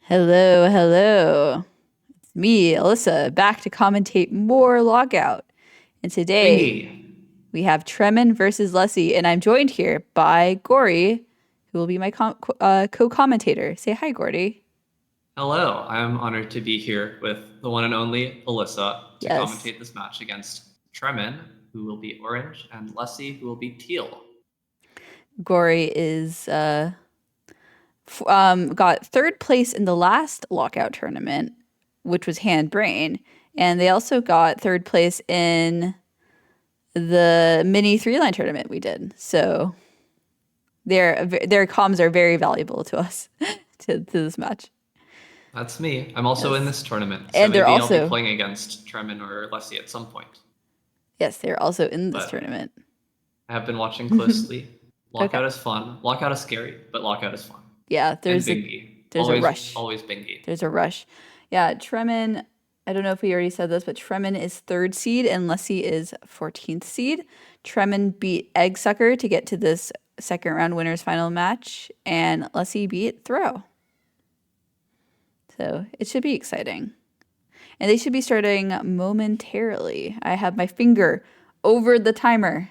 Hello, hello. It's me, Alyssa, back to commentate more Lockout. And today Bingy. we have Tremen versus Lessie, and I'm joined here by Gory, who will be my co-commentator. Say hi, Gordy. Hello. I'm honored to be here with the one and only Alyssa to Yes, commentate this match against Tremen, who will be orange, and Lessie, who will be teal. Gory is got third place in the last Lockout tournament, which was Hand Brain, and they also got third place in the mini three-line tournament we did. So their comms are very valuable to us to this match. That's me. I'm also in Yes. this tournament, so And they're maybe I'll be also, playing against Tremen or Lessie at some point. yes, they're also in this But tournament. I have been watching closely. Okay. Lockout is fun. Lockout is scary, but Lockout is fun. Yeah, And bingy. there's a Always, rush. always bingy. There's a rush. Yeah, Tremen, I don't know if we already said this, but Tremen is third seed and Lessie is 14th seed. Tremen beat Egg Sucker to get to this second round winners final match, and Lessie beat Throw. So it should be exciting. And they should be starting momentarily. I have my finger over the timer.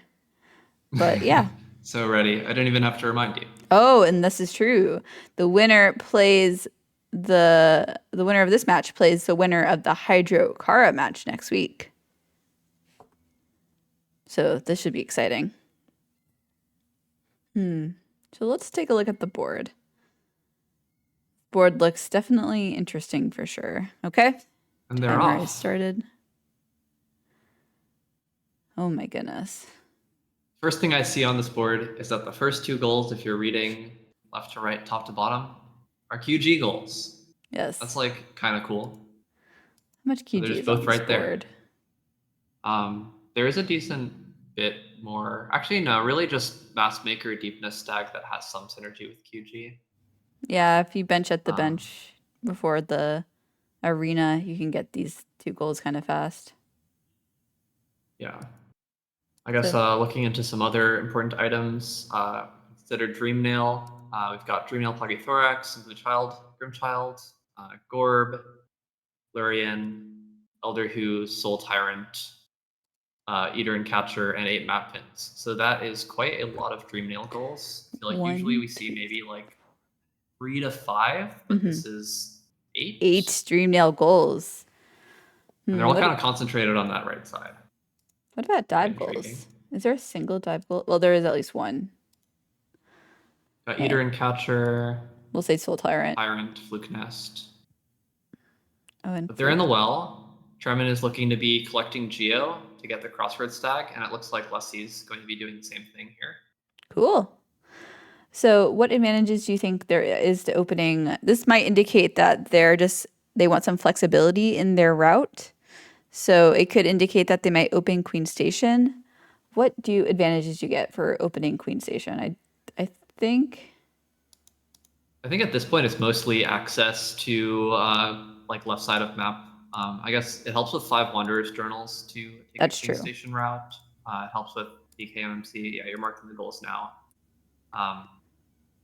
But yeah. So ready. I don't even have to remind you. Oh, and this is true. The winner plays the winner of this match plays the winner of the Hydro Kara match next week. So this should be exciting. So let's take a look at the board. Board looks definitely interesting for sure. Okay. And they're Timer has off. started. Oh my goodness. First thing I see on this board is that the first two goals, if you're reading left to right, top to bottom, are QG goals. Yes. That's like kind of cool. How much They're QG just is on both this right there. board? There is a decent bit more. Actually, no, really just Mass Maker Deepness Stag that has some synergy with QG. Yeah, if you bench at the Um, bench before the arena, you can get these two goals kind of fast. yeah. I guess So looking into some other important items, consider Dream Nail. We've got Dream Nail, Plagithorax, Blue Child, Grimchild, Gorb, Lurian, Elder Who, Soul Tyrant, Eater and Catcher, and 8 map pins. So that is quite a lot of Dream Nail goals. I feel like usually one, we see two, maybe like 3 to 5, but mm-hmm. this is 8. 8 Dream Nail goals. And they're all What kind of concentrated on that right side. what about Quite dive goals? intriguing. Is there a single dive goal? Well, there is at least one. Got Eater Okay, and Catcher, we'll say Soul Tyrant. Tyrant, Fluke Nest. Oh, and But they're in the Fluke. well. Tremen is looking to be collecting Geo to get the Crossroads stack, and it looks like Leslie's going to be doing the same thing here. Cool. So, what advantages do you think there is to opening? This might indicate that they want some flexibility in their route. So, it could indicate that they might open Queen Station. What advantages do you get for opening Queen Station? I think I think at this point it's mostly access to like left side of map. I guess it helps with 5 Wanderers journals to take a that's Queen true. Station route. It helps with DKMMC. Yeah, you're marking the goals now. But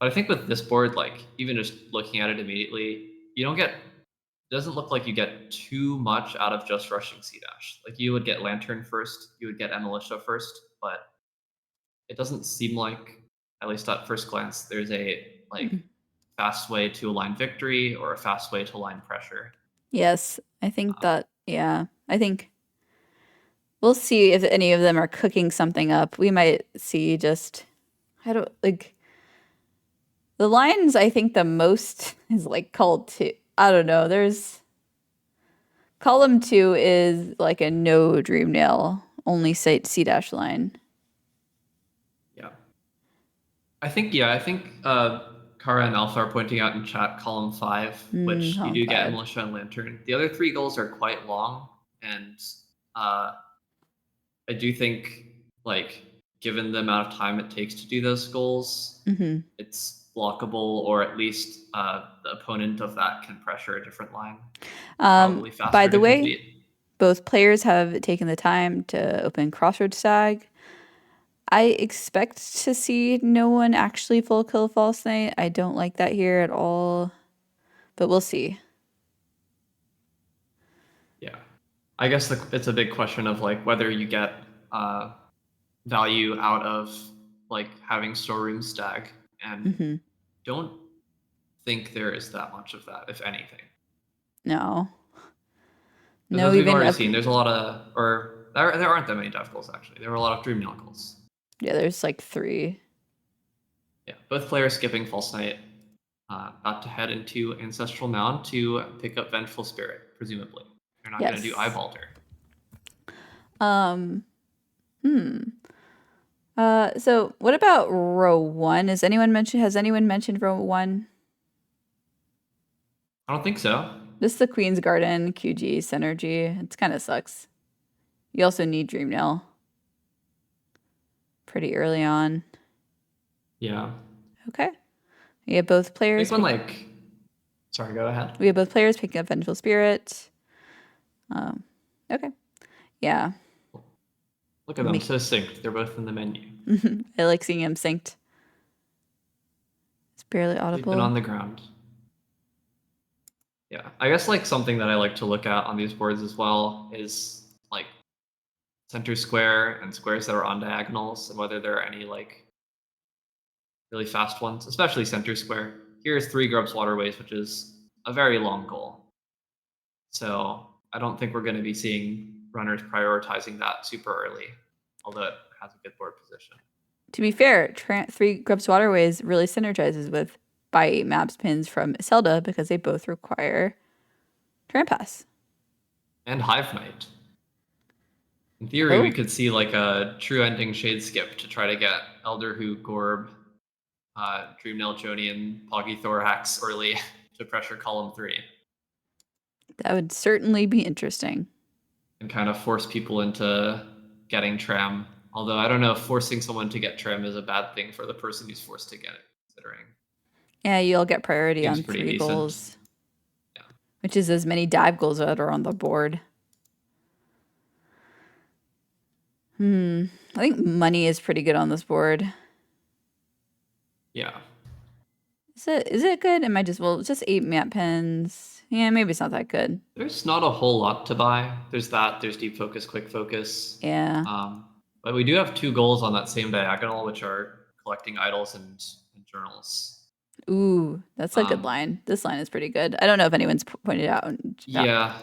I think with this board, like even just looking at it immediately, you don't get. It doesn't look like you get too much out of just rushing C dash. Like you would get Lantern first, you would get Militia first, but it doesn't seem like, at least at first glance, there's a like Mhm. fast way to align victory or a fast way to align pressure. Yes, I think Um, that, yeah, I think we'll see if any of them are cooking something up. We might see just, I don't like the lines I think the most is like called to, I don't know. There's column 2 is like a no dream nail, only C dash line. yeah, I think Kara and Alpha are pointing out in chat column 5, which you Column do get 5. Militia and Lantern. The other 3 goals are quite long, and uh, I do think, like, given the amount of time it takes to do those goals, it's blockable, or at least the opponent of that can pressure a different line. Probably By faster the to way, complete. both players have taken the time to open Crossroads Tag. I expect to see no one actually full kill False Knight. I don't like that here at all. but we'll see. Yeah. I guess it's a big question of like whether you get value out of like having storeroom stag, and Hmm. don't think there is that much of that, if anything. No. Because No, as we've even already up. seen, there's a lot of, or there aren't that many death goals actually. There were a lot of dream nail goals. Yeah, there's like 3. Yeah, both players skipping False Knight, about to head into Ancestral Mound to pick up Vengeful Spirit, presumably. They're not going to do Yes. Eyebalter. Um, hmm. So what about row 1? Has anyone mentioned row 1? I don't think so. This is the Queen's Garden, QG, Synergy. It kind of sucks. You also need Dream Nail pretty early on. Yeah. Okay. We have both I think players when pick like, sorry, go ahead. we have both players picking up Vengeful Spirit. Um, okay. Yeah. Look at them, Make so synced. They're both in the menu. I like seeing him synced. It's barely They've been audible. on the ground. Yeah, I guess like something that I like to look at on these boards as well is like center square and squares that are on diagonals, and whether there are any like really fast ones, especially center square. Here's 3 Grubs Waterways, which is a very long goal. So I don't think we're going to be seeing runners prioritizing that super early, although it has a good board position. To be fair, 3 Grubs Waterways really synergizes with by 8 maps pins from Zelda because they both require Trampass. And Hive Knight. In theory, we Oh, could see like a true ending shade skip to try to get Elder Who, Gorb, Dreamnail, Joni, and Poggy Thorax early to pressure column 3 that would certainly be interesting. and kind of force people into getting Tram. Although I don't know if forcing someone to get Tram is a bad thing for the person who's forced to get it, considering Yeah, you'll get priority seems on pretty 3 decent. goals, Yeah. which is as many dive goals that are on the board. I think money is pretty good on this board. Yeah. Is it good? Am I just well, it's just 8 map pins. Yeah, maybe it's not that good. There's not a whole lot to buy. There's that. There's Deep Focus, Quick Focus. Yeah. But we do have 2 goals on that same diagonal, which are collecting idols and journals. Ooh, that's a good Um, line. This line is pretty good. I don't know if anyone's pointed out in chat. yeah.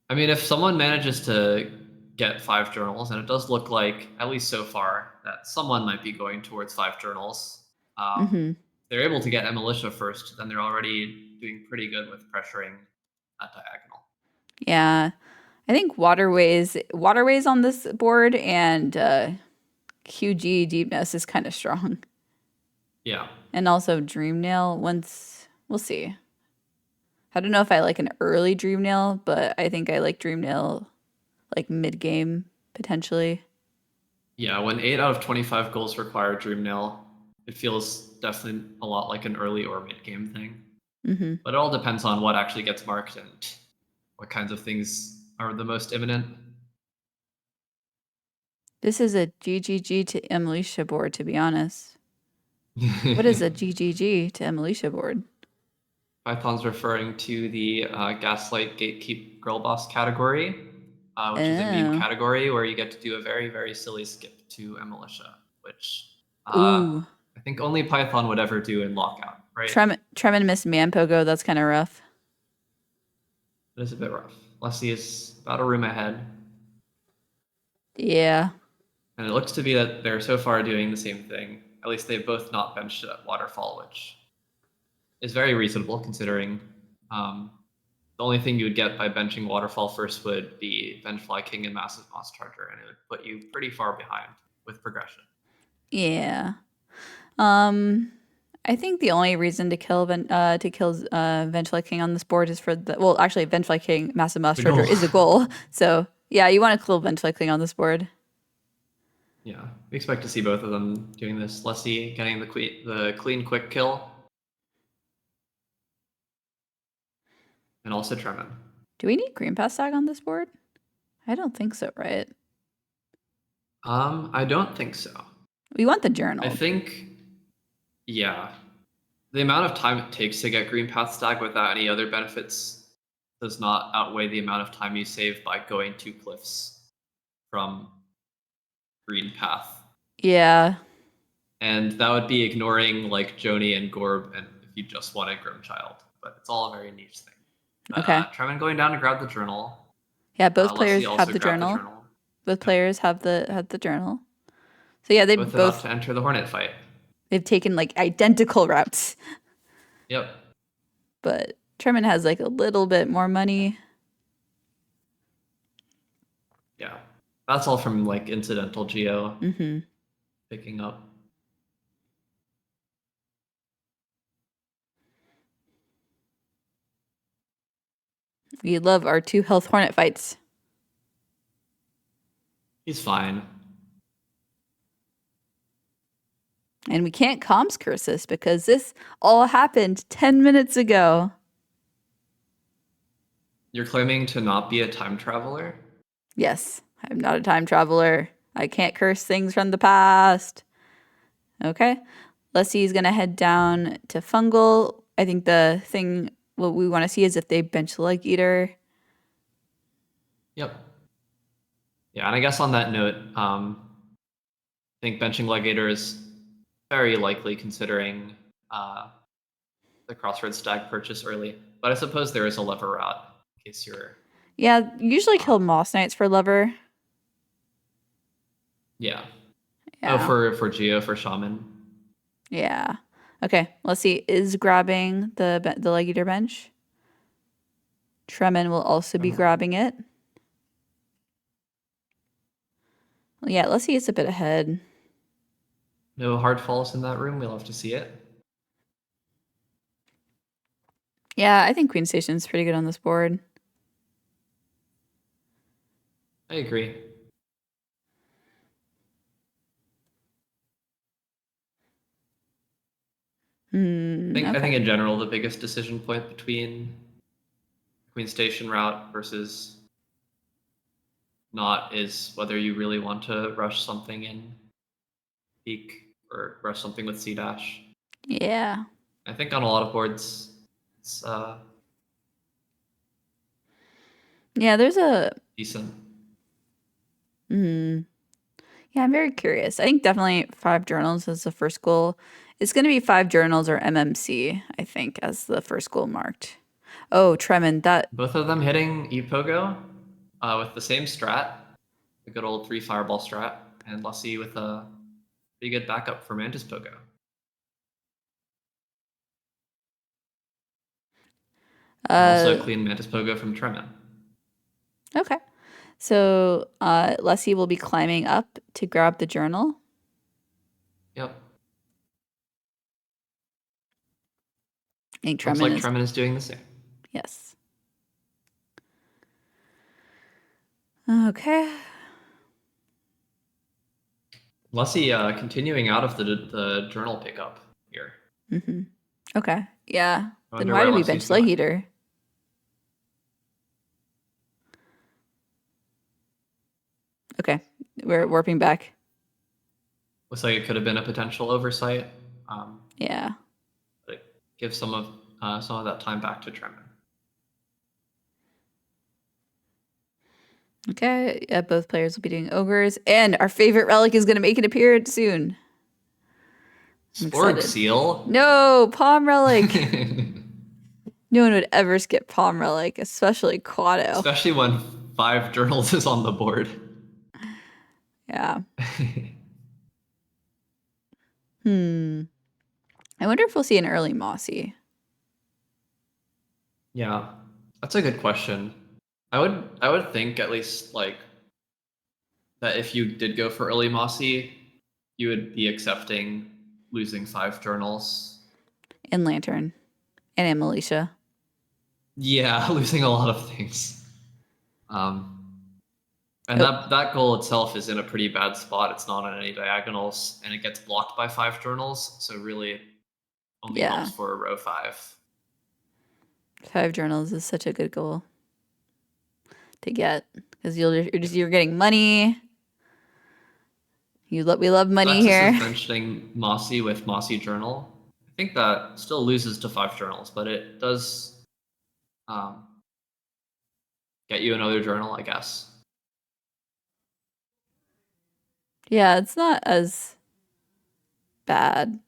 I mean, if someone manages to get 5 journals, and it does look like, at least so far, that someone might be going towards 5 journals, Mm-hmm. they're able to get a militia first, then they're already doing pretty good with pressuring that diagonal. Yeah. I think waterways on this board and QG deepness is kind of strong. Yeah. And also Dream Nail once we'll see. I don't know if I like an early Dream Nail, but I think I like Dream Nail like mid game potentially. Yeah, when 8 out of 25 goals require Dream Nail, it feels definitely a lot like an early or mid game thing. Mm-hmm. But it all depends on what actually gets marked and what kinds of things are the most imminent. This is a GGG to Emilicia board, to be honest. What is a GGG to Emilicia board? Python's referring to the Gaslight Gatekeep Girl Boss category, which is a meme Oh. category where you get to do a very, very silly skip to a militia, which Ooh. I think only Python would ever do in Lockout, right? Tremen missed Manpogo. That's kind of rough. It is a bit rough. Leslie is about a room ahead. Yeah. And it looks to be that they're so far doing the same thing. At least they've both not benched at Waterfall, which is very reasonable considering the only thing you would get by benching Waterfall first would be Vengefly King and Massive Moss Charger, and it would put you pretty far behind with progression. Yeah. I think the only reason to kill Vengefly King on this board is for the actually Vengefly King Massive Mouse The Charger goal. is a goal. So yeah, you want to kill Vengefly King on this board. Yeah, we expect to see both of them doing this. Leslie getting the clean quick kill, and also Tremen. Do we need Green Pass Tag on this board? I don't think so, right? I don't think so. We want the I journal. think, yeah. the amount of time it takes to get green path stag without any other benefits does not outweigh the amount of time you save by going 2 cliffs from green path. Yeah. And that would be ignoring like Joni and Gorb and if you just wanted Grimchild. But it's all a very niche thing. But Okay. Tremen going down to grab the journal. Yeah, both Leslie players have also the grabbed the journal. journal. Both Yep. players have the journal. So yeah, Both about to enter the Hornet fight. they've taken like identical routes. Yep. But Tremen has like a little bit more money. Yeah. That's all from like incidental geo Mm-hmm. picking up. We love our 2 health Hornet fights. He's fine. And we can't comms curse this because this all happened 10 minutes ago. You're claiming to not be a time traveler? Yes, I'm not a time traveler. I can't curse things from the past. Okay. Leslie's going to head down to Fungal. I think the thing what we want to see is if they bench the Leg Eater. Yep. Yeah, and I guess on that note, I think benching Legator is very likely considering the Crossroads Stag purchase early. But I suppose there is a lever route in case you're. Yeah, usually kill Moss Knights for lever. Yeah. Yeah. Oh, for Geo, for Shaman. Yeah. Okay, let's see. Is grabbing the Leg Eater bench. Tremen will also be grabbing it. Well, yeah, let's see. It's a bit ahead. No hard falls in that room. We'll have to see it. Yeah, I think Queen Station's pretty good on this board. I agree. I think in general the biggest decision point between Queen Station route versus not is whether you really want to rush something in peak or rush something with C dash. Yeah. I think on a lot of boards, it's Yeah, there's a decent. Yeah, I'm very curious. I think definitely 5 journals is the first goal. It's going to be 5 journals or MMC, I think, as the first goal marked. Oh, Tremen, that. Both of them hitting Epogo with the same strat, the good old 3 fireball strat, and Lussie with a pretty good backup for Mantis Pogo. And also a clean Mantis Pogo from Tremen. Okay. So Lessie will be climbing up to grab the journal. Yep. I think Looks like Tremen is doing the same. Yes. Okay. Lussie continuing out of the journal pickup here. Okay. Yeah. Then why did we bench Leg Eater? Okay. We're warping back. Looks like it could have been a potential oversight. Yeah. But it gives some of that time back to Tremen. Okay. Yeah, both players will be doing ogres, and our favorite relic is going to make an appearance soon. Sporg Seal? No, Palm Relic. No one would ever skip Palm Relic, especially Quado. Especially when 5 journals is on the board. Yeah. I wonder if we'll see an early Mossy. Yeah, that's a good question. I would think at least like that if you did go for early Mossy, you would be accepting losing 5 journals. In Lantern. And in Militia. Yeah, losing a lot of things. And that goal itself is in a pretty bad spot. It's not on any diagonals, and it gets blocked by 5 journals, so really it only helps for a row 5. 5 journals is such a good goal to get because you're getting money. We love money here. Is mentioning Mossy with Mossy Journal. I think that still loses to 5 journals, but it does get you another journal, I guess. Yeah, it's not as bad.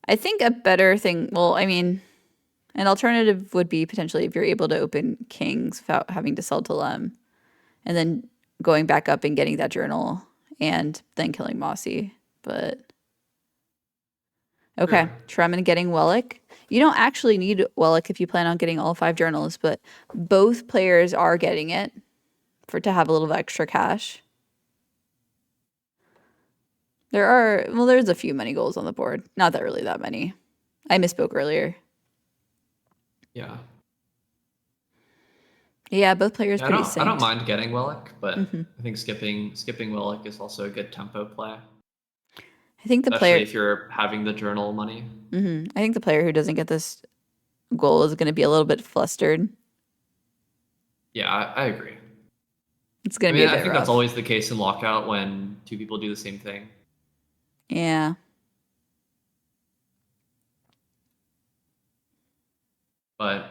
I think a better thing, well, I mean, an alternative would be potentially if you're able to open kings without having to sell to Lem, and then going back up and getting that journal and then killing Mossy. But okay, True. Tremen getting Wellick. You don't actually need Wellick if you plan on getting all 5 journals, but both players are getting it to have a little extra cash. There's a few money goals on the board. Not that really that many. I misspoke earlier. Yeah. Yeah, both players Yeah, pretty I don't synced. mind getting Wellick, but Mm-hmm. I think skipping Wellick is also a good tempo play, I think the especially player. if you're having the journal money. I think the player who doesn't get this goal is going to be a little bit flustered. Yeah, I agree. It's going I to be mean, a I bit think that's rough. always the case in Lockout when 2 people do the same thing. Yeah. But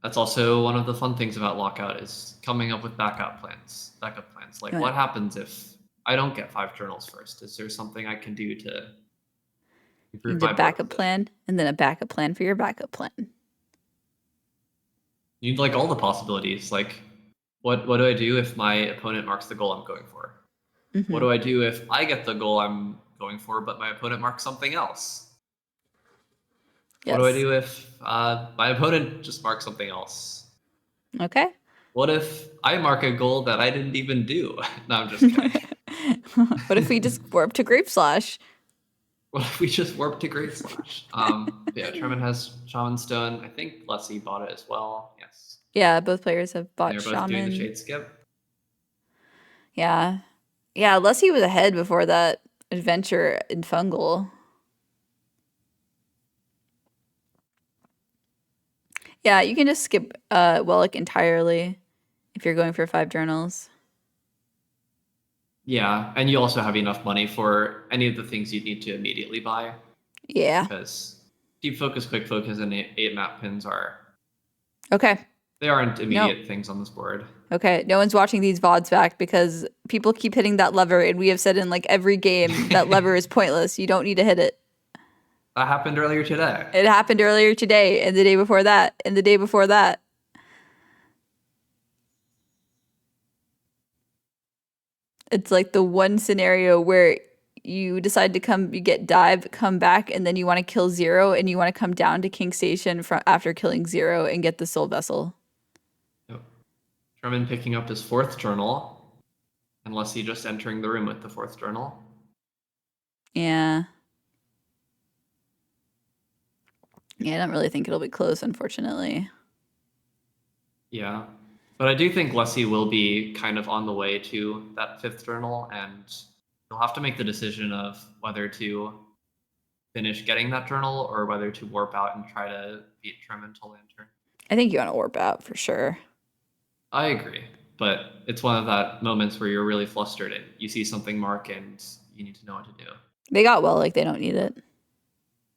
that's also one of the fun things about Lockout is coming up with backup plans. Like, You want what happens if I don't get 5 journals first? Is there something I can do to you improve need a my board backup with it? plan and then a backup plan for your backup plan. You need like all the possibilities. Like, what do I do if my opponent marks the goal I'm going for? What Mm-hmm. do I do if I get the goal I'm going for, but my opponent marks something else? What do I Yes. do if my opponent just marks something else? Okay. What if I mark a goal that I didn't even do? No, I'm just kidding. What if we just warp to Grape Slash? What if we just warp to Great Slash? Yeah, Tremen has Shaman Stone. I think Leslie bought it as well. Yes. Yeah, both players have And bought they're both doing the Shaman. Shade Skip. Yeah. Yeah, Leslie was ahead before that adventure in Fungal. Yeah, you can just skip Wellick entirely if you're going for 5 journals. Yeah, and you also have enough money for any of the things you need to immediately buy. Yeah. Because Deep Focus, Quick Focus, and 8 map pins Okay. they aren't No. immediate things on this board. Okay. No one's watching these VODs back because people keep hitting that lever, and we have said in like every game that lever is pointless. You don't need to hit it. That happened earlier today. It happened earlier today, and the day before that, and the day before that. It's like the one scenario where you decide to you get dive, come back, and then you want to kill Zero, and you want to come down to King Station from after killing Zero and get the Soul Vessel. Yep. Tremen picking up his 4th journal, unless he just entering the room with the 4th journal. Yeah. Yeah, I don't really think it'll be close, unfortunately. Yeah. But I do think Leslie will be kind of on the way to that 5th journal, and he'll have to make the decision of whether to finish getting that journal or whether to warp out and try to beat Tremen to Lantern. I think you want to warp out for sure. I agree, but it's one of that moments where you're really flustered and you see something mark and you need to know what to do. They got well, like they don't need it.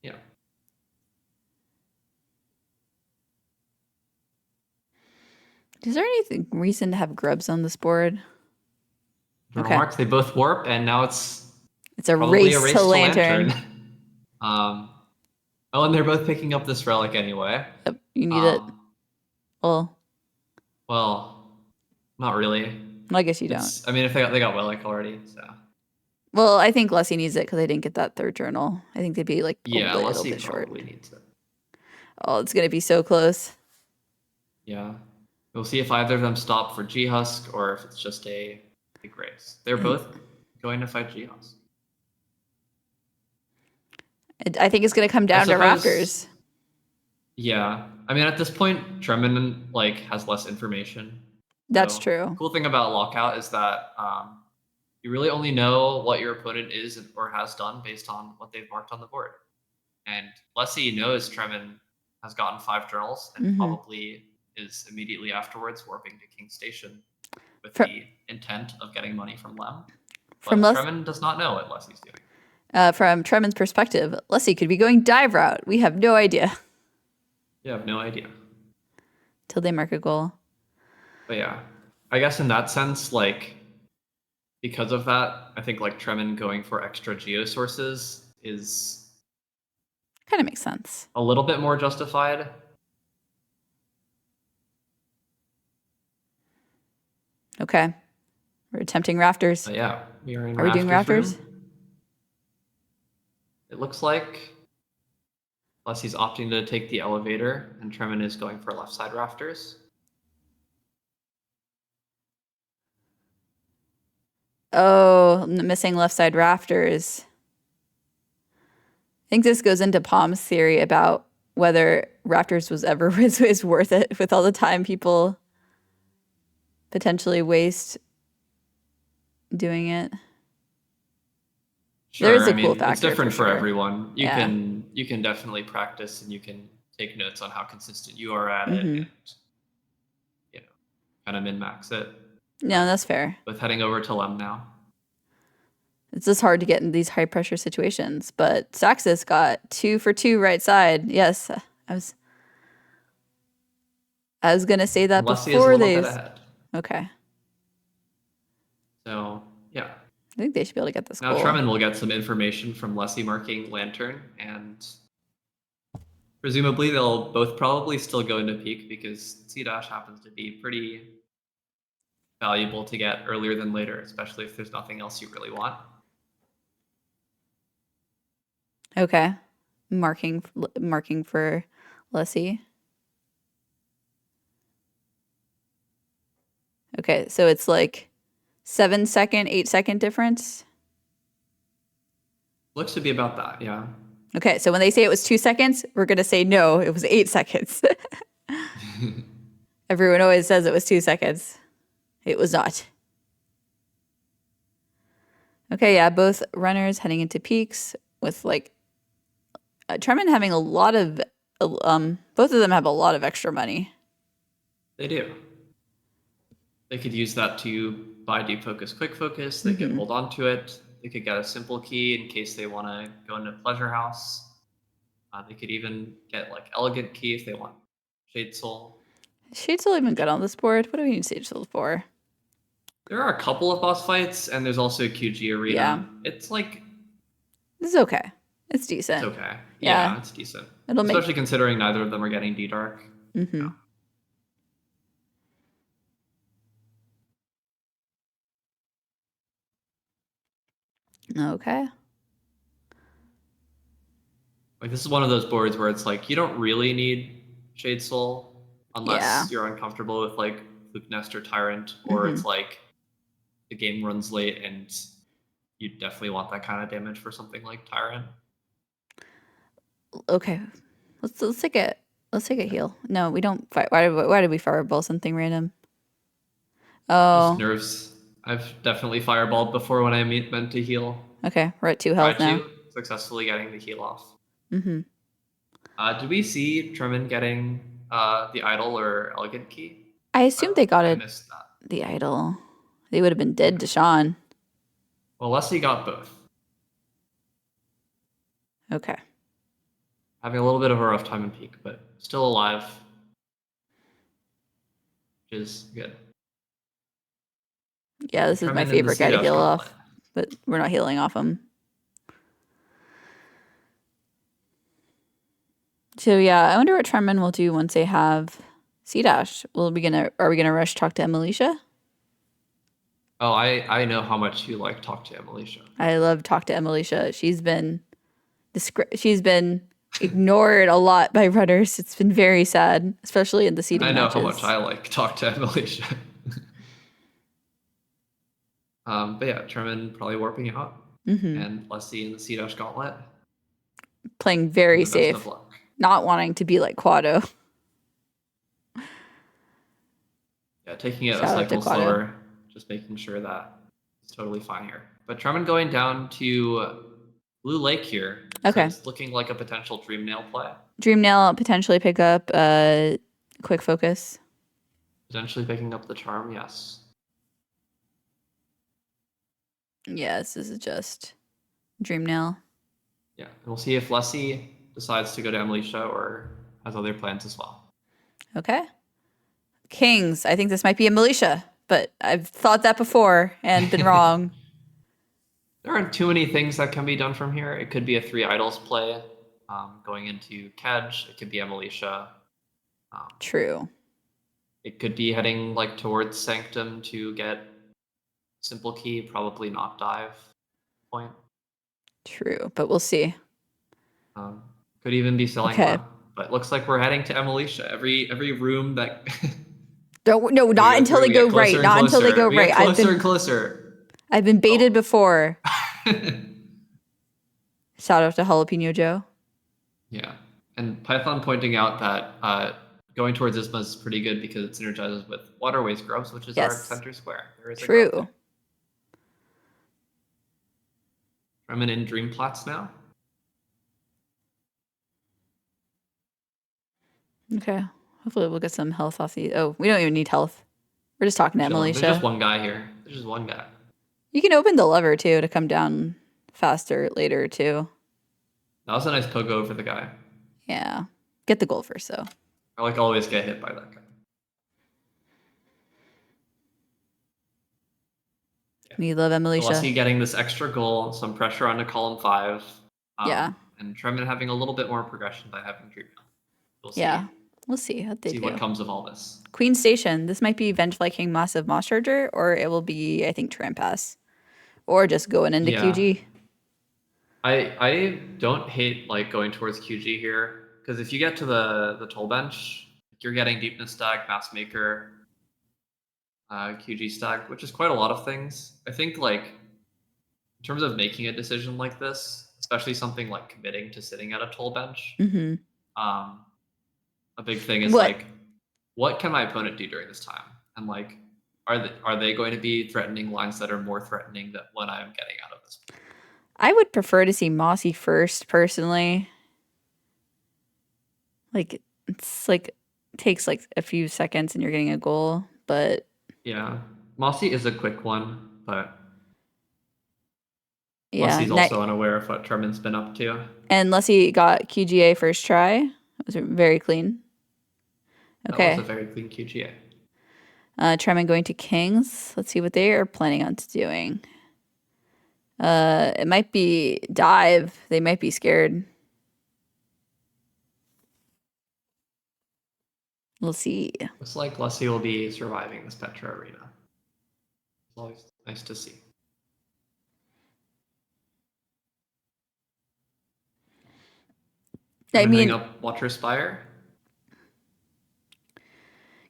Yeah. Is there anything reason to have grubs on this board? Journal Okay. marks, they both warp, and now it's It's a probably a race to race to Lantern. Lantern. Oh, and they're both picking up this relic anyway. Yep, you need it. Um, Well, not really. I guess you don't. I mean, if they got Wellick already, so. Well, I think Leslie needs it because they didn't get that 3rd journal. I think they'd be like Yeah, probably a little Leslie bit short. probably needs it. Oh, it's gonna be so close. Yeah. We'll see if either of them stop for G-Husk or if it's just a big race. They're both going to fight G-Husk. I think it's gonna come down to Raptors. Yeah. I mean, at this point, Tremen has less information. That's So, true. The cool thing about Lockout is that you really only know what your opponent is or has done based on what they've marked on the board. And Leslie knows Tremen has gotten 5 journals and probably is immediately afterwards warping to King Station with the intent of getting money from Lem. But Tremen does not know what Leslie's doing. From Tremen's perspective, Leslie could be going dive route. We have no idea. You have no idea. Till they mark a goal. But yeah, I guess in that sense, like, because of that, I think like Tremen going for extra geo sources is Kind of makes sense. a little bit more justified. Okay. We're attempting rafters. But yeah, we are in Are we doing rafters? room. It looks like Leslie's opting to take the elevator, and Tremen is going for left side rafters. Oh, missing left side rafters. I think this goes into Palm's theory about whether rafters was ever is worth it with all the time people potentially waste doing it. Sure, There is a I cool mean, factor it's different for sure. everyone. You Yeah. can definitely practice, and you can take notes on how consistent you are at it, Mhm. and you know, kind of min max it. No, that's fair. With heading over to Lem now. It's just hard to get in these high pressure situations. But Saxis got 2 for 2 right side. Yes, I was gonna say that Leslie before is a they. little bit ahead. Okay. So yeah. I think they should be able to get this Now goal. Tremen will get some information from Leslie marking Lantern, and presumably they'll both probably still go into peak because C dash happens to be pretty valuable to get earlier than later, especially if there's nothing else you really want. Okay. Marking for Leslie. Okay, so it's like 7-second, 8-second difference. Looks to be about that, yeah. Okay, so when they say it was 2 seconds, we're gonna say no, it was 8 seconds. Everyone always says it was 2 seconds. It was not. Okay, yeah, both runners heading into peaks with like Tremen having a lot of both of them have a lot of extra money. They do. They could use that to buy deep focus, quick focus. They could hold on to it. They could get a simple key in case they want to go into Pleasure House. They could even get like Elegant Key if they want Shade Soul. Shade Soul even good on this board? What do we need Shade Soul for? There are a couple of boss fights, and there's also a QG Arena. Yeah. It's like... This is okay. It's decent. It's okay. Yeah. Yeah, it's decent. It'll Especially considering neither of them are getting D-Dark. Mm-hmm. Yeah. Okay. Like, this is one of those boards where it's like, you don't really need Shade Soul unless you're uncomfortable with, like, Fluke Nest or Tyrant, or it's like the game runs late and you definitely want that kind of damage for something like Tyrant. Okay. Let's take a heal. No, we don't fight. Why did we fireball something random? Oh. Just nerves. I've definitely fireballed before when I meant to heal. Okay, we're at 2 health now. Successfully getting the heal off. Mm-hmm. Did we see Tremen getting the Idol or Elegant Key? I assumed they got I it. missed that. The Idol. They would have been dead to Sean. Well, Leslie got both. Okay. Having a little bit of a rough time in peak, but still alive, which is good. Yeah, this is my favorite guy to heal off, but we're not healing off him. So yeah, I wonder what Tremen will do once they have C-Dash. Are we gonna rush talk to Emilicia? Oh, I know how much you like talk to Emilicia. I love talk to Emilicia. She's been ignored a lot by runners. It's been very sad, especially in the seeding matches. I know how much I like talk to Emilicia. But yeah, Tremen probably warping out, and Leslie in the C-Dash Gauntlet. Playing very safe, not wanting to be like Quado. Yeah, taking it a cycle slower, just making sure that it's totally fine here. But Tremen going down to Blue Lake here. Okay. So it's looking like a potential Dream Nail play. Dream Nail potentially pick up quick focus. Potentially picking up the charm, yes. Yes, this is just Dream nail. Yeah, and we'll see if Lessie decides to go to Emilicia or has other plans as well. Okay. Kings. I think this might be a militia, but I've thought that before and been wrong. There aren't too many things that can be done from here. It could be a 3 idols play, going into Kedge. It could be Emilicia. True. It could be heading like towards Sanctum to get simple key, probably not dive point. True, but we'll see. Could even be Okay. Selangor, but looks like we're heading to Emilicia. Every room that No, we not go until through, they we go get right. closer and Not until they closer. go We right. get closer and closer. I've been baited before. Oh. Shout out to Jalapeno Joe. Yeah, and Python pointing out that going towards Isma is pretty good because it synergizes with Waterways Grubs, which is our Yes. center square. There is a grub True. there. Tremen in Dreamplats now. Okay. Hopefully we'll get some health off the. Oh, we don't even need health. We're just talking to Chilling. There's Emilicia. just one guy here. There's just one guy. You can open the lever too to come down faster later too. That was a nice pogo for the guy. Yeah. Get the goal first though. I like always get hit by that guy. Yeah. We love Emilicia. Leslie getting this extra goal, some pressure onto column 5. Yeah. And Tremen having a little bit more progression by having Dream. We'll see. Yeah. We'll see what they do. What comes of all this. Queen Station. This might be Vengefly King Massive Moss Charger, or it will be, I think, Trampass. Or just going into QG. I don't hate like going towards QG here, because if you get to the toll bench, you're getting Deepness Stag, Mass Maker, QG Stag, which is quite a lot of things. I think like in terms of making a decision like this, especially something like committing to sitting at a toll bench, a big thing is like, what can my opponent do during this time? And like, are they going to be threatening lines that are more threatening than what I'm getting out of this? I would prefer to see Mossy first, personally. Like, it's like, takes like a few seconds and you're getting a goal, but... Yeah, Mossy is a quick one, but... Yeah, Leslie's also unaware of what Tremen's been up to. And Leslie got QGA first try. It was very clean. Okay. That was a very clean QGA. Tremen going to Kings. Let's see what they are planning on doing. It might be dive. They might be scared. We'll see. Looks like Leslie will be surviving this Petra arena. It's always nice to see. I mean, up Watcher Spire.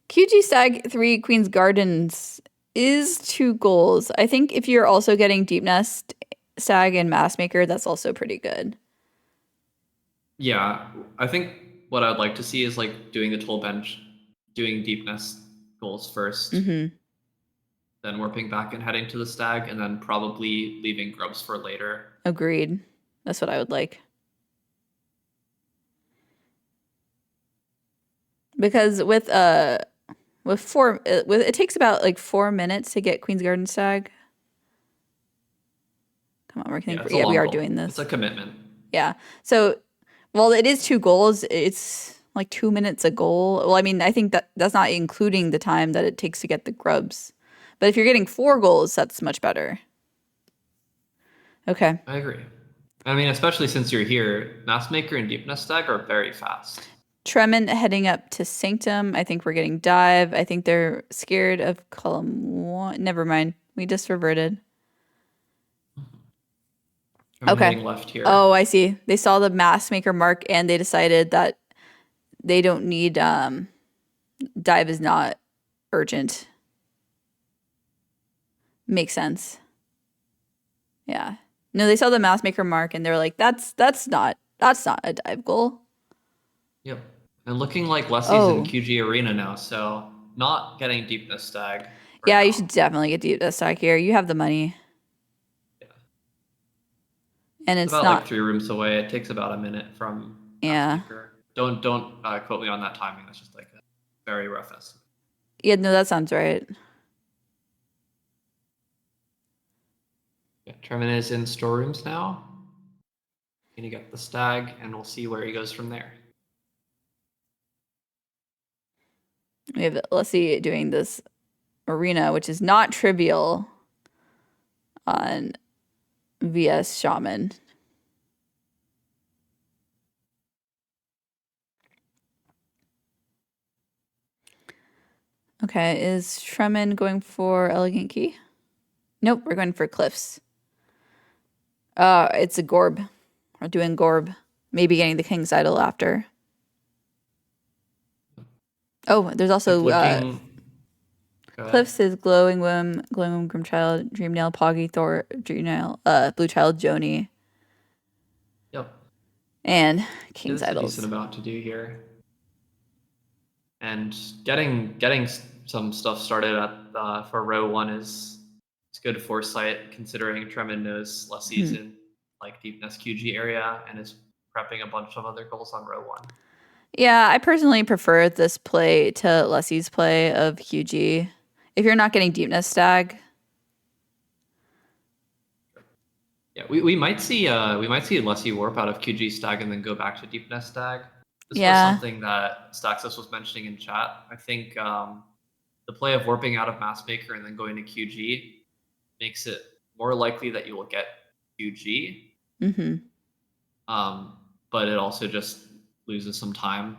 QG Stag 3 Queen's Gardens is 2 goals. I think if you're also getting Deep Nest, Stag, and Mass Maker, that's also pretty good. Yeah, I think what I'd like to see is like doing the toll bench, doing Deep Nest goals first, then warping back and heading to the Stag, and then probably leaving grubs for later. Agreed. That's what I would like. Because with it takes about like 4 minutes to get Queen's Garden Stag. Come on, we are doing this. It's a commitment. Yeah. So, well, it is 2 goals. It's like 2 minutes a goal. Well, I mean, I think that's not including the time that it takes to get the grubs. But if you're getting 4 goals, that's much better. Okay. I agree. I mean, especially since you're here, Mass Maker and Deep Nest Stag are very fast. Tremen heading up to Sanctum. I think we're getting dive. I think they're scared of column 1. Never mind. We just reverted. Okay. Left here. Oh, I see. They saw the Mass Maker mark and they decided that they don't need dive is not urgent. Makes sense. Yeah. No, they saw the Mass Maker mark and they're like, that's not a dive goal. Yep. And looking like Leslie's in QG Arena now, so not getting Deepness Stag. Yeah, you should definitely get Deepness Stag here. You have the money. Yeah. And it's about not like 3 rooms away. It takes about a minute from Mass Maker. Don't quote me on that timing. That's just like a very rough estimate. Yeah, no, that sounds right. Yeah, Tremen is in storerooms now. Gonna get the stag, and we'll see where he goes from there. We have Leslie doing this arena, which is not trivial on VS Shaman. Okay, is Tremen going for Elegant Key? Nope, we're going for Cliffs. It's a Gorb. We're doing Gorb. Maybe getting the King's Idol after. Oh, there's also Cliffs is Glowing Womb, Grimchild, Dreamnail, Poggy, Thor, Dreamnail, Blue Child, Joni. Yep. And King's There's Idols. a decent amount to do here. And getting some stuff started at for row 1 is good foresight, considering Tremen knows Leslie's in like Deepness QG area and is prepping a bunch of other goals on row 1. Yeah, I personally prefer this play to Leslie's play of QG. If you're not getting Deepness Stag. Yeah, we might see Leslie warp out of QG Stag and then go back to Deepness Stag. This was something that Staxis was mentioning in chat. I think the play of warping out of Massmaker and then going to QG makes it more likely that you will get QG. But it also just loses some time.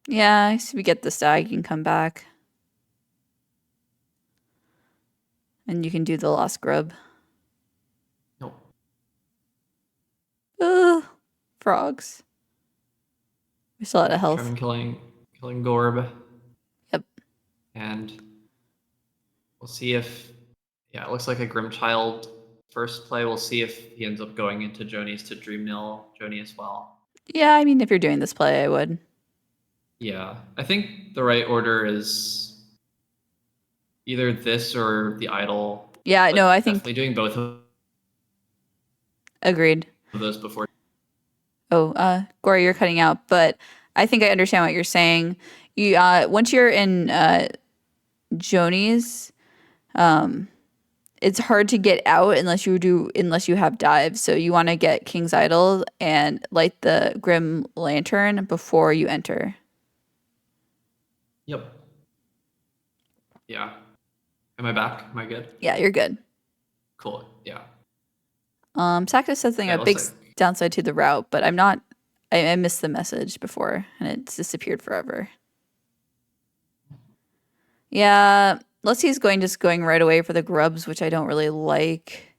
Yeah, if we get the stag, you can come back. And you can do the Lost Grub. Nope. Ugh, frogs. We're still out of health. Tremen killing Gorb. Yep. And we'll see if, it looks like a Grimchild first play. We'll see if he ends up going into Joni's to Dreamnail Joni as well. Yeah, I mean, if you're doing this play, I would. Yeah, I think the right order is either this or the Idol. Yeah, no, I think definitely doing both of agreed. those before. Oh, Gory, you're cutting out, but I think I understand what you're saying. You once you're in Joni's, it's hard to get out unless you have dives. So you want to get King's Idol and light the Grim Lantern before you enter. Yep. Yeah. Am I back? Am I good? Yeah, you're good. Cool. Yeah. Sackis says something a big downside to the route, but I'm not. I missed the message before and it's disappeared forever. Yeah, Leslie's just going right away for the grubs, which I don't really like.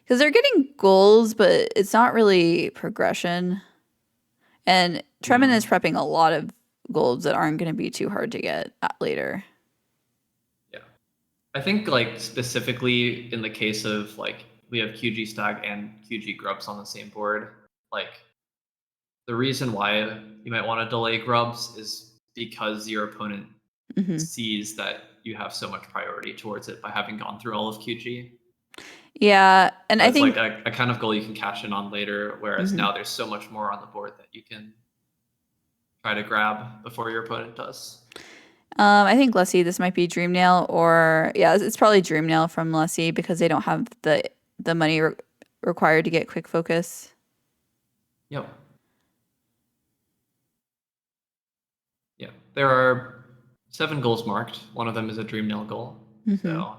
Because they're getting goals, but it's not really progression. And Tremen is prepping a lot of golds that aren't going to be too hard to get later. Yeah. I think like specifically in the case of like we have QG Stag and QG Grubs on the same board, like the reason why you might want to delay Grubs is because your opponent sees that you have so much priority towards it by having gone through all of QG. Yeah, and I think it's like a kind of goal you can cash in on later, whereas now there's so much more on the board that you can try to grab before your opponent does. I think Leslie, this might be Dreamnail, or it's probably Dreamnail from Leslie because they don't have the money required to get quick focus. Yep. Yeah, there are 7 goals marked. One of them is a Dreamnail goal. So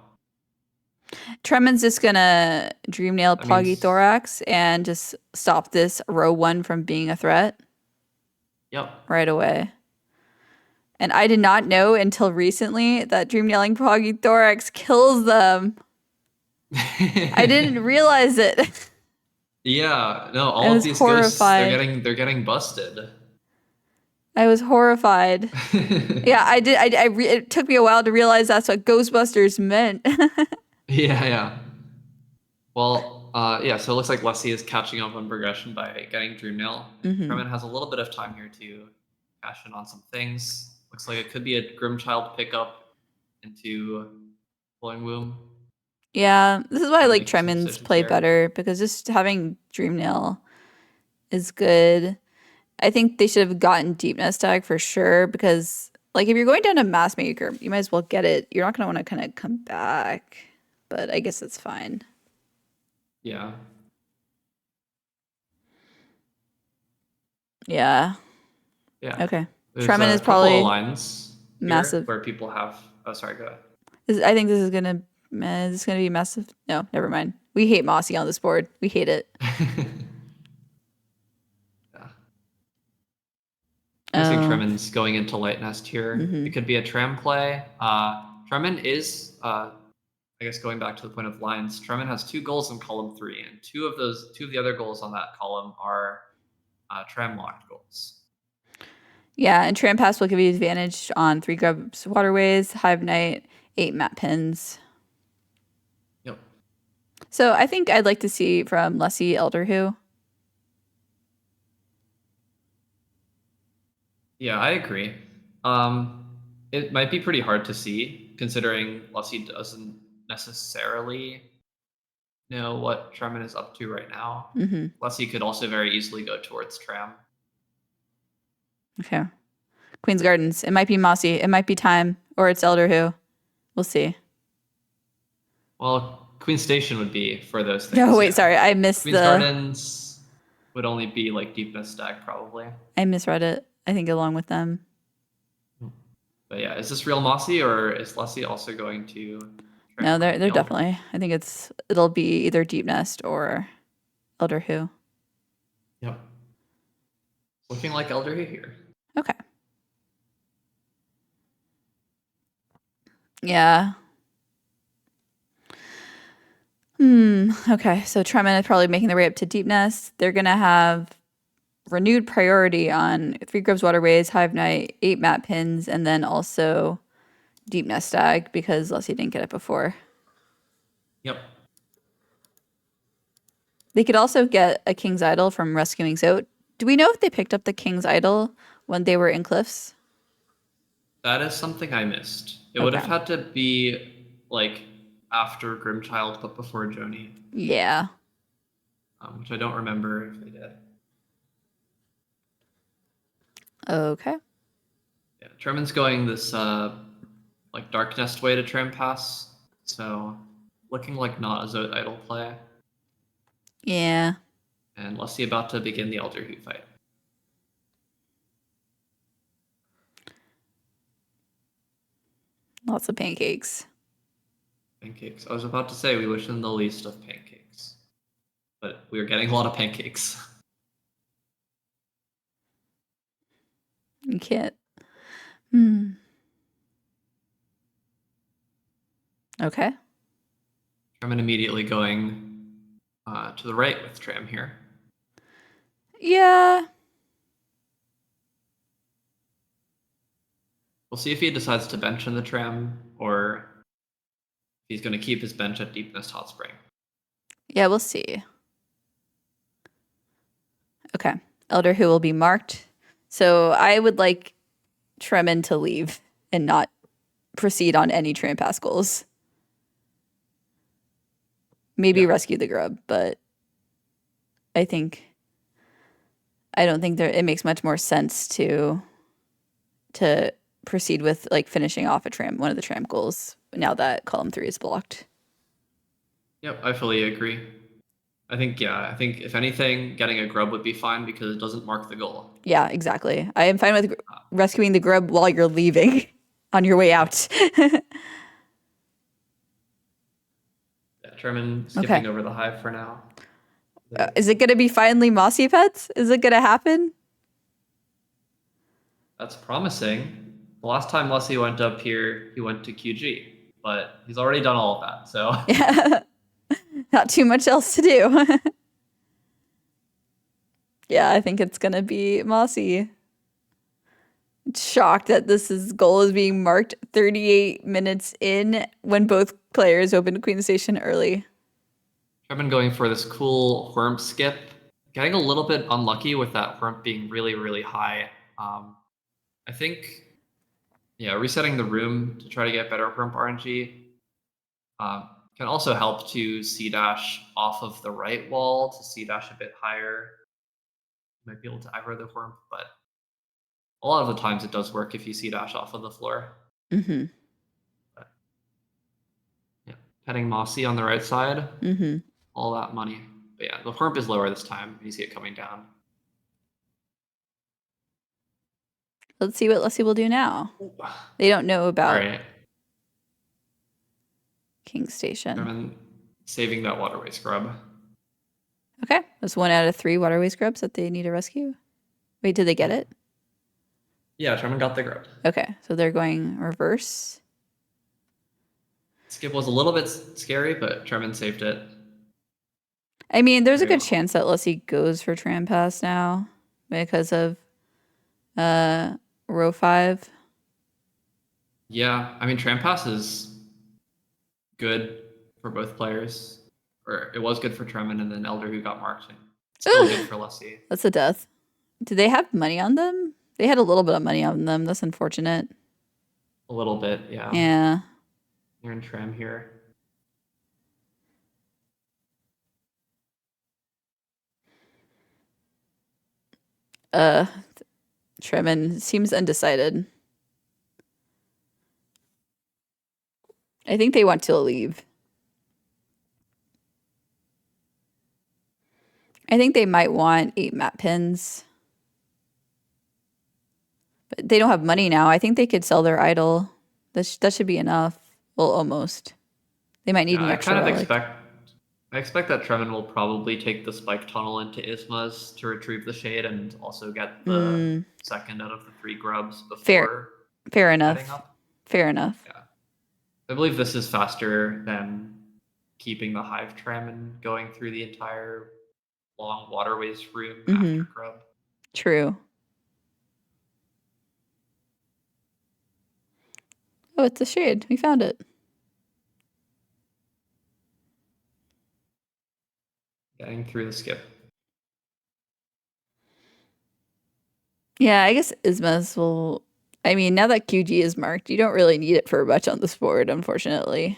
Tremen's just gonna Dreamnail Poggy Thorax and just stop this row 1 from being a threat. Yep. Right away. And I did not know until recently that Dreamnailing Poggy Thorax kills them. I didn't realize it. Yeah, no, all of these ghosts, they're getting busted. I was horrified. Yeah, I did. It took me a while to realize that's what Ghostbusters meant. Yeah. Well, so it looks like Leslie is catching up on progression by getting Dreamnail. Tremen has a little bit of time here to cash in on some things. Looks like it could be a Grimchild pickup into Glowing Womb. Yeah, this is why I like Tremen's play better, because just having Dreamnail is good. I think they should have gotten Deepness Tag for sure, because like if you're going down to Massmaker, you might as well get it. You're not going to want to kind of come back, but I guess it's fine. Yeah. Yeah. Yeah. Okay. There's Tremen a is couple of probably lines here massive. where people have. Oh, sorry. Go ahead. I think this is gonna be massive. No, never mind. We hate Mossy on this board. We hate it. Yeah. I think Oh. Tremen's going into Light Nest here. Mm-hmm. It could be a Trem play. Tremen is, I guess, going back to the point of lines. Tremen has 2 goals in column 3, and two of the other goals on that column are Trem locked goals. Yeah, and Tram Pass will give you advantage on 3 grubs waterways, Hive Knight, 8 map pins. Yep. So I think I'd like to see from Lessie Elder Who. Yeah, I agree. It might be pretty hard to see, considering Lussie doesn't necessarily know what Tremen is up to right now. Mm-hmm. Lussie could also very easily go towards Tram. Okay. Queen's Gardens. It might be Mossy. It might be Time, or it's Elder Who. We'll see. Well, Queen Station would be for those things. No, wait, yeah. sorry. I missed Queen's Gardens would only be like Deepness Stag, probably. I misread it. I think along with them. But yeah, is this real Mossy, or is Lussie also going to No, Tram they're Field? definitely. I think it'll be either Deep Nest or Elder Who. Yep. Looking like Elder here. Okay. Yeah. Okay. So Tremen is probably making their way up to Deep Nest. They're gonna have renewed priority on 3 Groves Waterways, Hive Knight, 8 map pins, and then also Deep Nest Stag because Leslie didn't get it before. Yep. They could also get a King's Idol from Rescuing Zote. Do we know if they picked up the King's Idol when they were in Cliffs? That is something I missed. It would Okay. have had to be like after Grimchild, but before Joni. Yeah. Which I don't remember if they did. Okay. Yeah, Tremen's going this like Dark Nest way to Trem Pass, so looking like not a Zote idle play. Yeah. And Lussie about to begin the Elder Who fight. Lots of pancakes. Pancakes. I was about to say we wish them the least of pancakes, but we are getting a lot of pancakes. You can't. Okay. Tremen immediately going to the right with Tram here. Yeah. We'll see if he decides to bench in the Tram or if he's going to keep his bench at Deep Nest Hot Spring. Yeah, we'll see. Okay. Elder Who will be marked. So I would like Tremen to leave and not proceed on any Tram Pass goals. Maybe rescue the grub, but I don't think it makes much more sense to proceed with like finishing off one of the Tram goals now that column 3 is blocked. Yep, I fully agree. I think if anything, getting a grub would be fine because it doesn't mark the goal. Yeah, exactly. I am fine with rescuing the grub while you're leaving on your way out. Tremen skipping over the hive for now. Is it going to be finally Mossy Pets? Is it going to happen? That's promising. The last time Leslie went up here, he went to QG, but he's already done all of that, so. Yeah. Not too much else to do. Yeah, I think it's going to be Mossy. Shocked that goal is being marked 38 minutes in when both players opened Queen Station early. Tremen going for this cool Whurmp skip. Getting a little bit unlucky with that Whurmp being really, really high. I think, resetting the room to try to get better Whurmp RNG can also help to C-dash off of the right wall to C-dash a bit higher. You might be able to aggro the Whurmp, but a lot of the times it does work if you C-dash off of the floor. Mm-hmm. But, yeah, petting Mossy on the right side. Mm-hmm. all that money. But yeah, the Hornp is lower this time. You see it coming down. Let's see what Lessie will do now. They don't know about All right. King Station. Tremen saving that waterway scrub. Okay, that's 1 out of 3 waterway scrubs that they need to rescue. Wait, did they get it? Yeah, Tremen got the grub. Okay, so they're going reverse. Skip was a little bit scary, but Tremen saved it. I mean, there's a Very good well. chance that Lessie goes for Tram Pass now because of row 5. Yeah, I mean, Tram Pass is good for both players. Or it was good for Tremen, and then Elder who got marked. And still good for Lessie. That's a death. Do they have money on them? They had a little bit of money on them. That's unfortunate. A little bit, yeah. Yeah. You're in Tram here. Tremen seems undecided. I think they want to leave. I think they might want 8 map pins. But they don't have money now. I think they could sell their idol. That should be enough. Well, almost. They might need an extra relic. I expect that Tremen will probably take the spike tunnel into Isma's to retrieve the shade and also get the second out of the 3 grubs before Fair heading enough. up. Fair enough. Yeah. I believe this is faster than keeping the hive tram and going through the entire long waterways room after grub. True. Oh, it's a shade. We found it. Getting through the skip. Yeah, I guess Isma's will... I mean, now that QG is marked, you don't really need it for much on this board, unfortunately.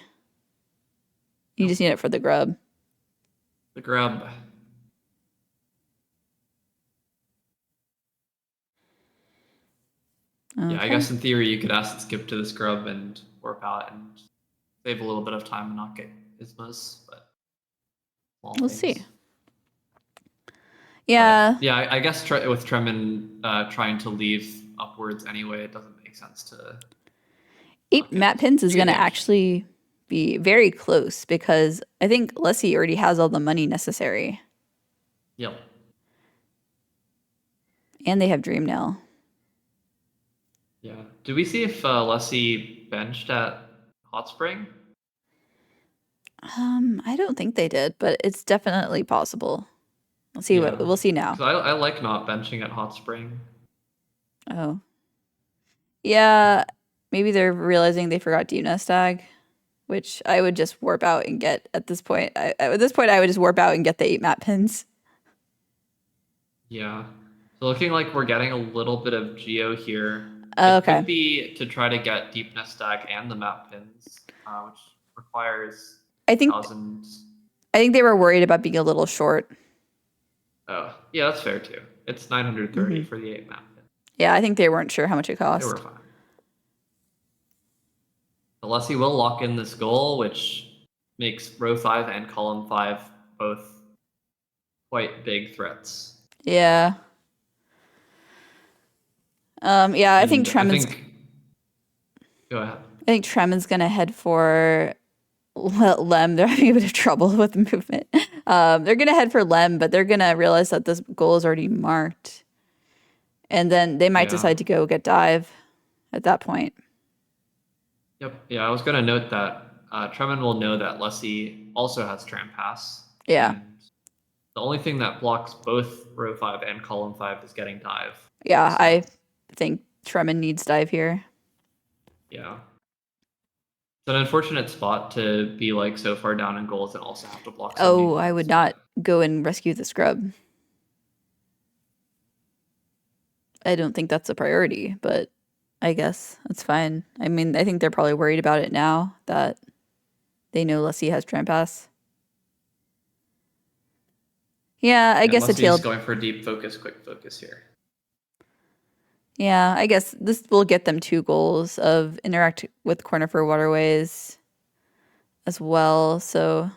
You just need it for the grub. The grub. Okay. Yeah, I guess in theory you could ask it skip to the scrub and warp out and save a little bit of time and not get Ismas, but we'll see. Yeah. But, yeah, I guess with Tremen trying to leave upwards anyway, it doesn't make sense to... 8 map pins is going to actually be very close because I think Lessie already has all the money necessary. Yep. And they have Dream now. Yeah. Did we see if Lessie benched at Hot Spring? I don't think they did, but it's definitely possible. We'll see we'll see now. I like not benching at Hot Spring. Oh. Yeah, maybe they're realizing they forgot Deep Nest Egg, which I would just warp out and get at this point. At this point, I would just warp out and get the 8 map pins. Yeah. So looking like we're getting a little bit of geo here. Okay. It could be to try to get Deep Nest Stack and the map pins, which requires thousands. I think they were worried about being a little short. Oh, yeah, that's fair too. It's 930 for the 8 map pin. Yeah, I think they weren't sure how much it cost. They were fine. Lessie will lock in this goal, which makes row 5 and column 5 both quite big threats. Yeah. Yeah, I think Tremen's... Go ahead. I think Tremen's going to head for Lem. They're having a bit of trouble with movement. They're going to head for Lem, but they're going to realize that this goal is already marked. And then they might decide to go get dive at that point. Yep. Yeah, I was going to note that Tremen will know that Lessie also has Tram Pass. Yeah. And the only thing that blocks both row 5 and column 5 is getting dive. Yeah, so I think Tremen needs dive here. Yeah. It's an unfortunate spot to be like so far down in goals and also have to block. Oh, I would not go and rescue the scrub. I don't think that's a priority, but I guess that's fine. I mean, I think they're probably worried about it now that they know Lessie has Tram Pass. Yeah, I guess Lessie's going for deep focus, quick focus here. Yeah, I guess this will get them 2 goals of interact with Corner for Waterways as well. So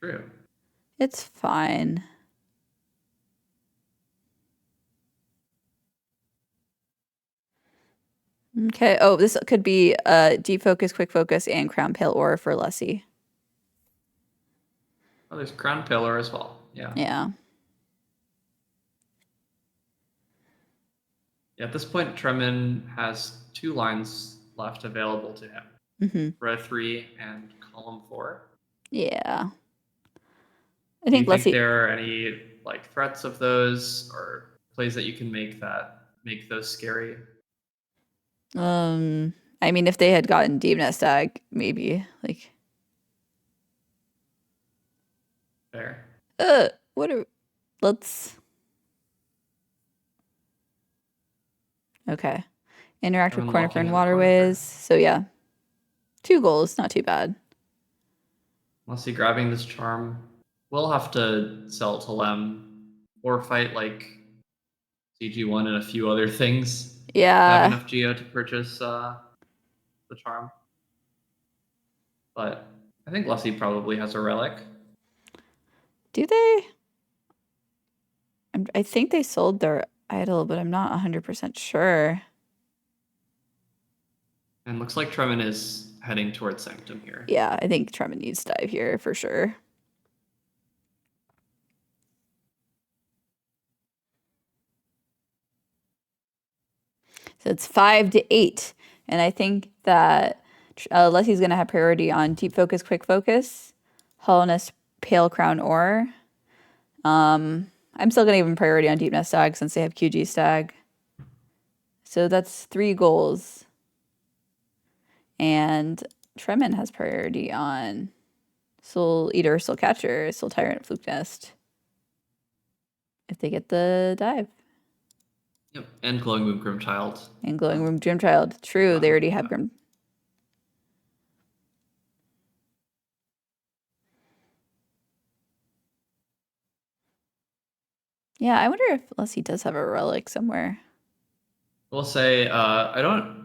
True. It's fine. Okay. Oh, this could be deep focus, quick focus, and crown pale aura for Lessie. Oh, there's Crown Pillar as well. Yeah. Yeah. At this point, Tremen has 2 lines left available to him. Row 3 and column 4. Yeah. I Do you think think Lessie. there are any like threats of those or plays that you can make that make those scary? I mean, if they had gotten Deep Nest Egg, maybe like. Fair. What are? Let's. Okay. Interact with Tremen corner locking friend in the corner waterways. for So yeah, 2 goals, not too bad. Leslie grabbing this charm. We'll have to sell to Lem or fight like CG1 and a few other things to have Yeah. enough Geo to purchase the charm. But I think Leslie probably has a relic. Do they? I think they sold their idol, but I'm not 100% sure. And looks like Tremen is heading towards Sanctum here. Yeah, I think Tremen needs to dive here for sure. So it's 5 to 8. And I think that Leslie's going to have priority on deep focus, quick focus, hollowness, pale crown ore. I'm still going to give him priority on deep nest stag since they have QG stag. So that's 3 goals. And Tremen has priority on Soul Eater, Soul Catcher, Soul Tyrant, Fluke Nest. If they get the dive. Yep, and Glowing Moon Grimchild. And Glowing Room Grimchild. True, they already have Grim. Yeah, I wonder if Leslie does have a relic somewhere. We'll say I don't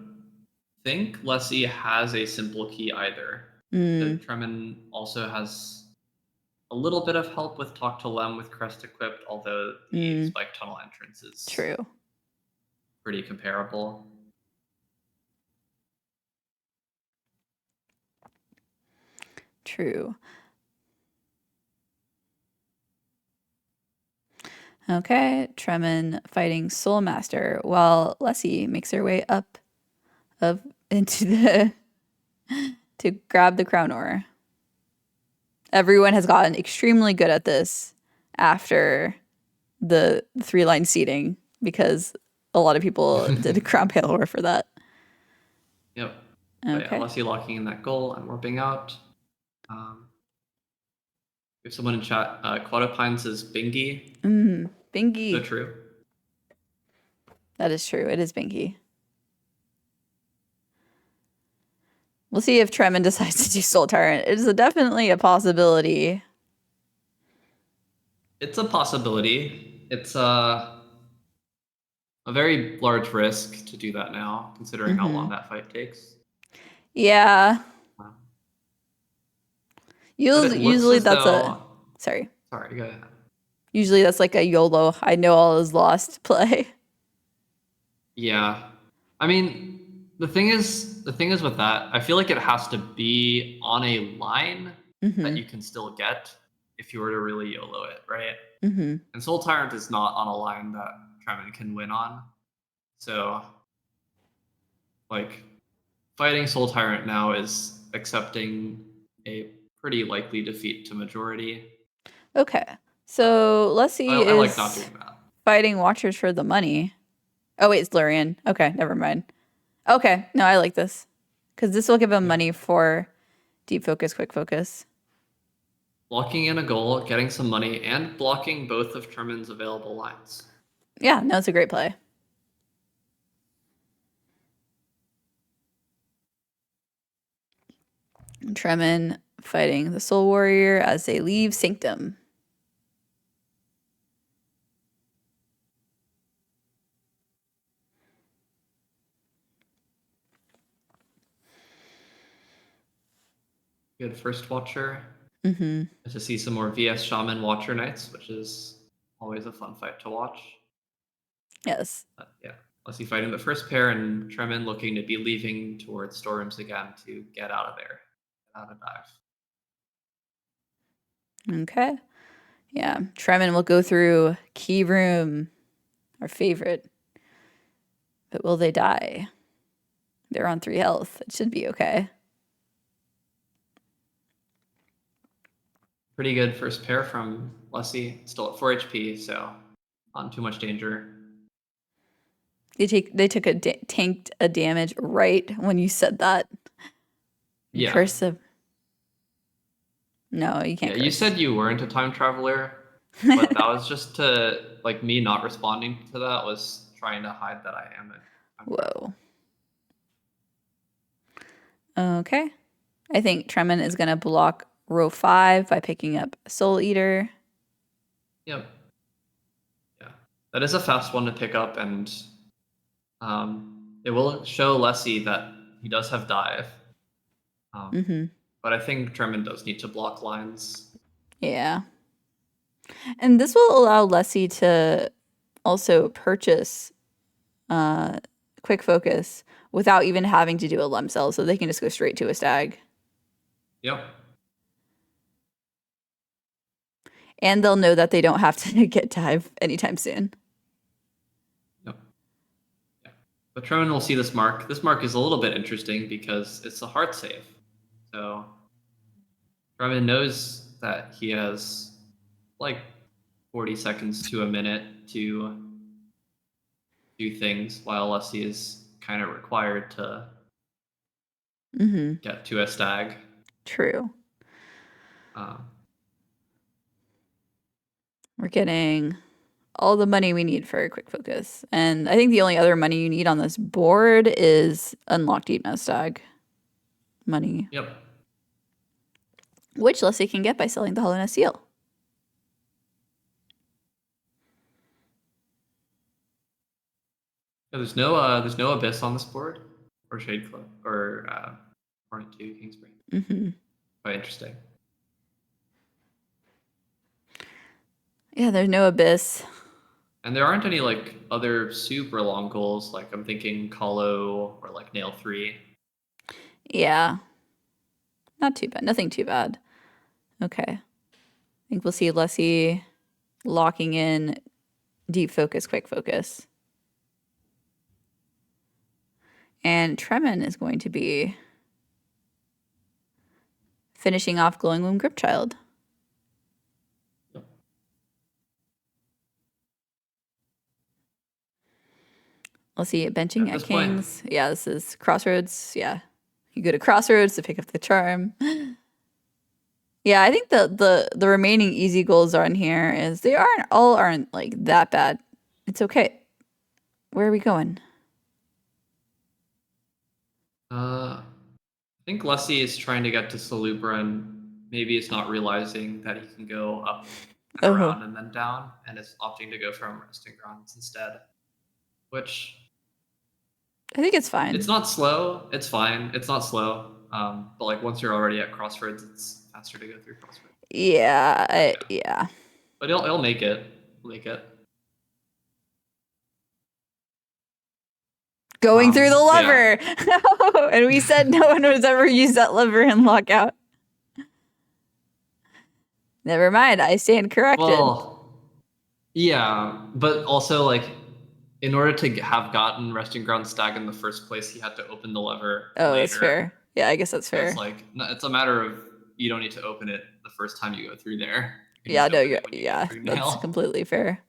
think Leslie has a simple key either. Tremen also has a little bit of help with Talk to Lem with Crest equipped, although the Spike Tunnel entrance is True. pretty comparable. True. Okay, Tremen fighting Soul Master while Leslie makes her way up into the to grab the crown ore. Everyone has gotten extremely good at this after the 3-line seating because a lot of people did a crown pale ore for that. Yep. Okay. But yeah, Leslie locking in that goal and warping out. We have someone in chat. Quadopine says Bingy. Bingy. So true. That is true. It is Bingy. We'll see if Tremen decides to do Soul Tyrant. It is definitely a possibility. It's a possibility. It's a very large risk to do that now, considering how long that fight takes. Yeah. Usually that's though... Sorry, go ahead. Usually that's like a YOLO, I know all is lost play. Yeah. I mean, the thing is with that, I feel like it has to be on a line that you can still get if you were to really YOLO it, right? And Soul Tyrant is not on a line that Tremen can win on. So, like, fighting Soul Tyrant now is accepting a pretty likely defeat to majority. Okay. So Leslie I like not doing that. Fighting Watchers for the money. Oh, wait, it's Lurian. Okay, never mind. Okay, no, I like this. Because this will give him money for deep focus, quick focus. Locking in a goal, getting some money, and blocking both of Tremen's available lines. Yeah, no, it's a great play. Tremen fighting the Soul Warrior as they leave Sanctum. Good first Watcher. To see some more VS Shaman Watcher Knights, which is always a fun fight to watch. Yes. Yeah, Leslie fighting the first pair, and Tremen looking to be leaving towards storms again to get out of there, get out of dive. Okay. Yeah. Tremen will go through Key Room, our favorite. But will they die? They're on 3 health. It should be okay. Pretty good first pair from Leslie. Still at 4 HP, so not in too much danger. They took tanked a damage right when you said that. Yeah. Cursive. No, you can't Yeah, you curse. said you weren't a time traveler, but that was just to, like, me not responding to that was trying to hide that I am a time traveler. Whoa. Okay. I think Tremen is going to block row 5 by picking up Soul Eater. Yep. Yeah. That is a fast one to pick up, and it will show Leslie that he does have dive. But I think Tremen does need to block lines. Yeah. And this will allow Leslie to also purchase Quick Focus without even having to do a Lem Cell, so they can just go straight to a Stag. Yep. And they'll know that they don't have to get dive anytime soon. Yep. Yeah. But Tremen will see this mark. This mark is a little bit interesting because it's a heart save. So Tremen knows that he has like 40 seconds to a minute to do things, while Leslie is kind of required to get to a Stag. True. We're getting all the money we need for a Quick Focus. And I think the only other money you need on this board is unlocked Deep Stag money. Yep. Which Leslie can get by selling the Hollowness Seal. Yeah, there's no Abyss on this board, or Shade Club, or Hornet 2 Kingsbury. Quite interesting. Yeah, there's no Abyss. And there aren't any like other super long goals, like I'm thinking Colo or like Nail 3. Yeah. Not too bad. Nothing too bad. Okay. I think we'll see Leslie locking in Deep Focus, Quick Focus. And Tremen is going to be finishing off Glowing Womb Gripchild. Let's see, benching at Kings. Point. Yeah, this is Crossroads. Yeah. You go to Crossroads to pick up the charm. Yeah, I think the remaining easy goals on here is they aren't like that bad. It's okay. Where are we going? I think Leslie is trying to get to Salubra, and maybe it's not realizing that he can go up and around and then down, and is opting to go from Resting Grounds instead. Which I think it's fine. It's not slow. It's fine. It's not slow. But like once you're already at Crossroads, it's faster to go through Crossroads. Yeah, yeah. But it'll make it. Make it. Going through the lever. Yeah. And we said no one has ever used that lever in Lockout. Never mind. I stand corrected. Well, yeah, but also like in order to have gotten Resting Ground Stag in the first place, he had to open the lever. Oh, later. That's fair. Yeah, I guess that's fair. It's like it's a matter of you don't need to open it the first time you go through there. Yeah, no, that's completely fair.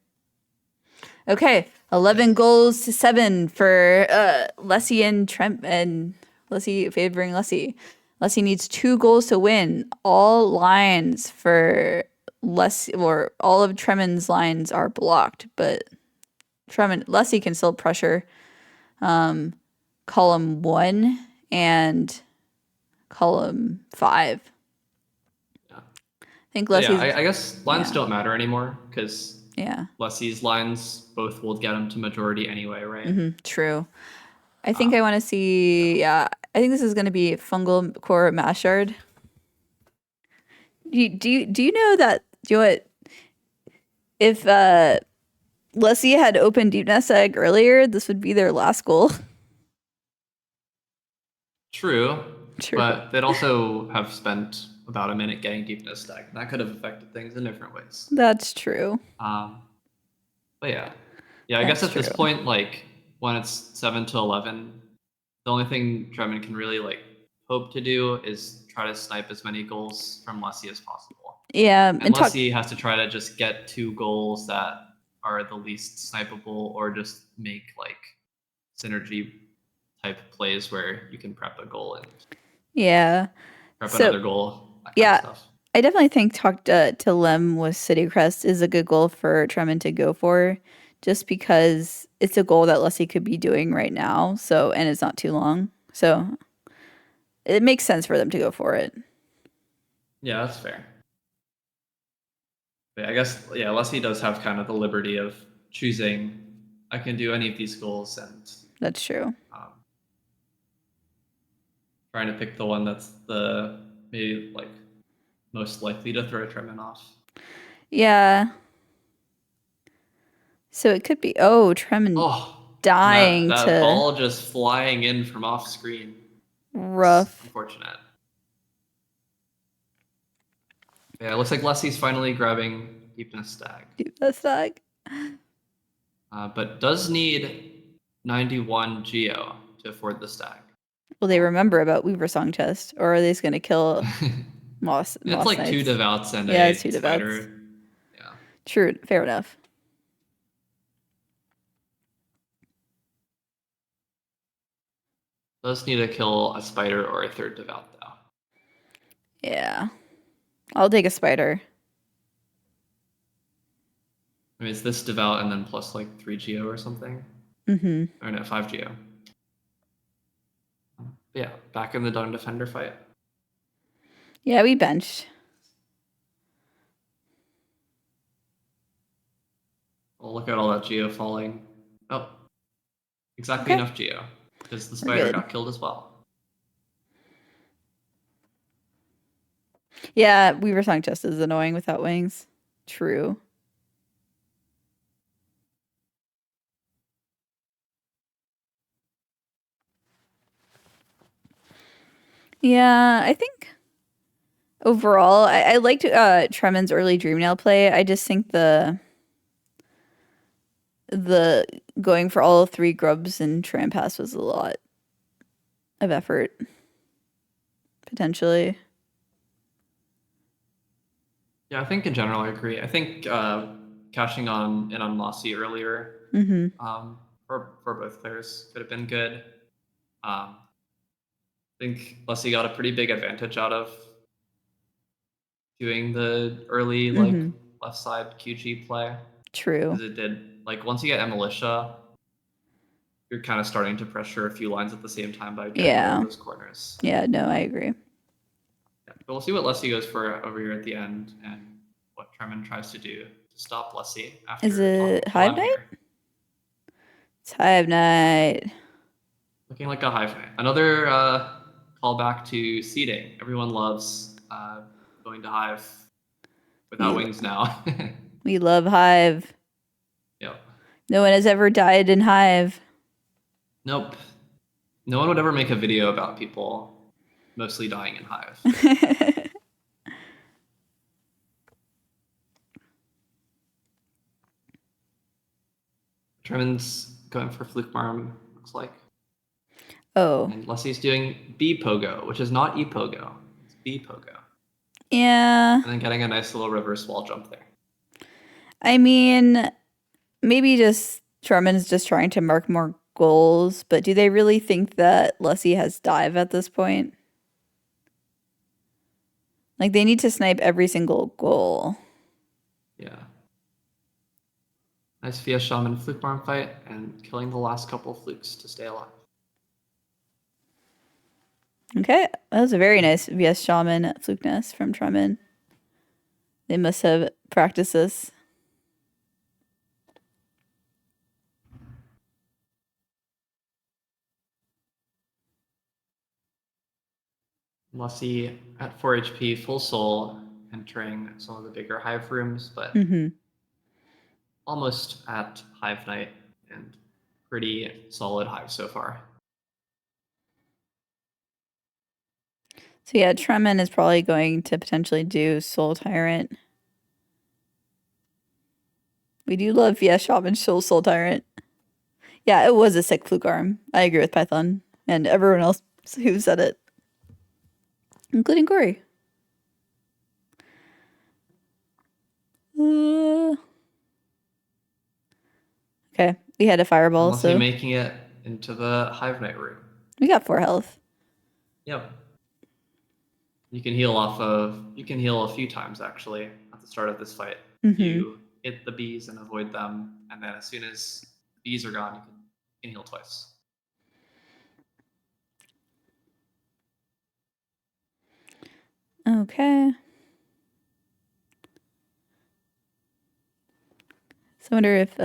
Okay, 11 goals to 7 for Leslie and Trent, and Leslie favoring Leslie. Leslie needs 2 goals to win. All lines for Leslie, or all of Tremen's lines are blocked, but Leslie can still pressure column 1 and column 5. Yeah. I think Leslie's. Yeah, I guess lines don't matter anymore because yeah, Leslie's lines both will get him to majority anyway, right? True. I think I want to see. Yeah, I think this is going to be Fungal Core Mash Shard. Do you know that? Do you know what? If Leslie had opened Deep Nest Egg earlier, this would be their last goal. True, True. but they'd also have spent about a minute getting deepness stack, and that could have affected things in different ways. That's true. Um, but yeah. I guess That's at this true. point, like when it's 7 to 11, the only thing Tremen can really like hope to do is try to snipe as many goals from Lessie as possible. Yeah, And and talk. Lessie has to try to just get 2 goals that are the least snipeable, or just make like synergy type plays where you can prep a goal and Yeah. prep So another goal, that kind of yeah, stuff. I definitely think talk to Lem with City Crest is a good goal for Tremen to go for, just because it's a goal that Leslie could be doing right now. So and it's not too long. So it makes sense for them to go for it. Yeah, that's fair. But I guess Leslie does have kind of the liberty of choosing. I can do any of these goals, and That's true. um, trying to pick the one that's the maybe like most likely to throw Tremen off. Yeah. So it could be Tremen Oh, and that dying that to ball just flying in from off screen. It's rough unfortunate. Yeah, it looks like Leslie's finally grabbing Deepness Stag, Deep Nest Egg. but does need 91 Geo to afford the stag. Will they remember about Weaver Song Chest, or are they just gonna kill It's Moss like 2 Knights? devouts and Yeah, it's a two devouts. spider. Yeah. True, fair enough. Does need to kill a spider or a third devout though. Yeah, I'll take a spider. I mean, it's this devout and then plus like 3 Geo or something. Mm-hmm. Or no, 5 Geo. But yeah, back in the Dung Defender fight. Yeah, we benched. Well, look at all that Geo falling. Oh, exactly Okay, enough Geo. Because the we're spider good. got killed as well. Yeah, Weaver Song Chest is annoying without wings. True. Yeah, I think overall, I liked Tremen's early Dreamnail play. I just think the going for all three grubs and Trampass was a lot of effort, potentially. Yeah, I think in general I agree. I think cashing on in on Mossy earlier Mm-hmm. for both players could have been good. I think Leslie got a pretty big advantage out of doing the early like Mm-hmm. left side QG play, True. because it did like once you get Militia, you're kind of starting to pressure a few lines at the same time by getting rid of Yeah. those corners. Yeah, no, I agree. Yeah. But we'll see what Leslie goes for over here at the end, and what Tremen tries to do to stop Leslie Is after talking it to Hive Lem Night? here. It's Hive Night. Looking like a Hive Night. Another callback to seeding. Everyone loves going to Hive without We wings now. we love Hive. Yep. No one has ever died in Hive. Nope. No one would ever make a video about people mostly dying in Hive. Tremen's going for Fluke Marm, looks like. Oh, And Leslie's doing B Pogo, which is not E Pogo. It's B Pogo. yeah. And then getting a nice little reverse wall jump there. I mean, maybe just Tremen's just trying to mark more goals, but do they really think that Leslie has dive at this point? Like they need to snipe every single goal. Yeah. Nice via Shaman Fluke Marm fight, and killing the last couple flukes to stay alive. Okay, that was a very nice VS Shaman fluke nest from Tremen. They must have practiced this. Lussie at 4 HP, full soul, entering some of the bigger hive rooms, but Mm-hmm. almost at Hive Night and pretty solid hive so far. So yeah, Tremen is probably going to potentially do Soul Tyrant. We do love Shaman Soul Tyrant. Yeah, it was a sick fluke arm. I agree with Python and everyone else who said it, including Corey. Okay, we had a fireball, Unless you're so making it into the Hive Night room. we got 4 health. Yep. You can heal a few times actually at the start of this fight. Mm-hmm. You hit the bees and avoid them, and then as soon as the bees are gone, you can heal twice. Okay. So I wonder if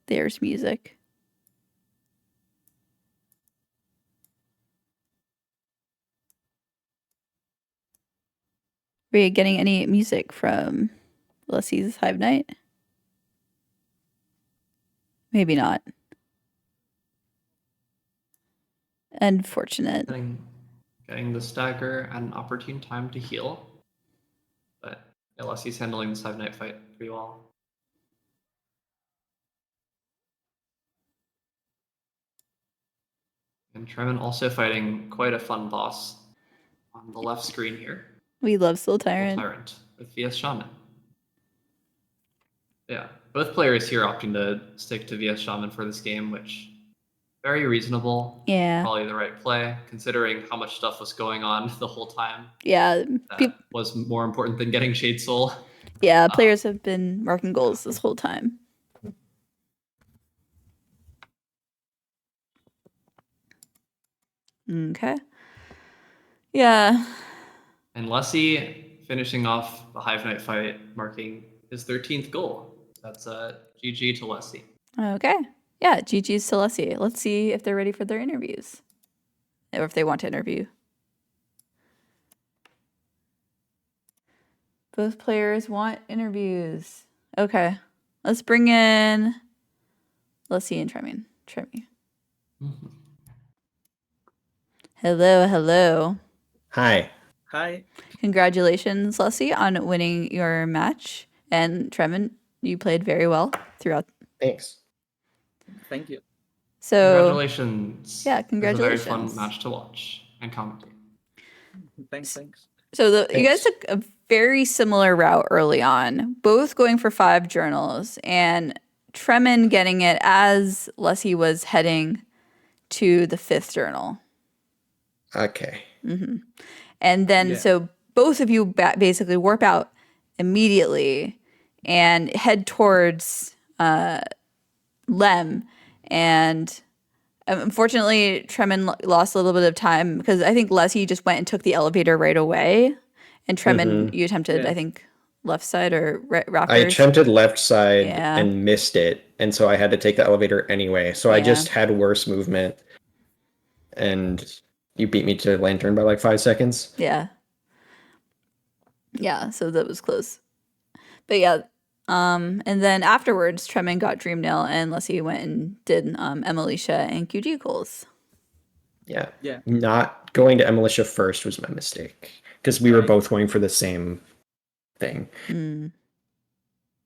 there's music. Are we getting any music from Leslie's Hive Night? Maybe not. Unfortunate. Getting the stagger at an opportune time to heal. But LSE's handling this Hive Night fight pretty well. And Tremen also fighting quite a fun boss on the left screen here. We love Soul Tyrant. Soul Tyrant with VS Shaman. Yeah, both players here opting to stick to VS Shaman for this game, which very reasonable. Yeah. Probably the right play, considering how much stuff was going on the whole time. Yeah. That was more important than getting Shade Soul. Yeah, players have been marking goals this whole time. Okay. Yeah. And Lessie finishing off the Hive Night fight, marking his 13th goal. That's a GG to Lessie. Okay. Yeah, GG's to Lessie. Let's see if they're ready for their interviews. Or if they want to interview. Both players want interviews. Okay. Let's bring in Lessie and Tremen. Mm-hmm. Hello. Hi. Congratulations, Lessie, on winning your match. And Tremen, you played very well throughout. Thanks. Thank you. So congratulations. Yeah, congratulations. It was a very fun match to watch and commentate. Thanks. So you guys took a very similar route early on, both going for 5 journals, and Tremen getting it as Lessie was heading to the 5th journal. Okay. Mm-hmm. And then so both of you basically warp out immediately and head towards Lem. And unfortunately, Tremen lost a little bit of time because I think Leslie just went and took the elevator right away. And Tremen, you attempted, I think, left side or rafters? I attempted left side and missed it. And so I had to take the elevator anyway. So I just had worse movement. And you beat me to Lantern by like 5 seconds. Yeah, so that was close. But yeah, and then afterwards, Tremen got Dreamnail and Leslie went and did Emilicia and QG goals. Yeah. Not going to Emilicia first was my mistake. Because we were both going for the same thing.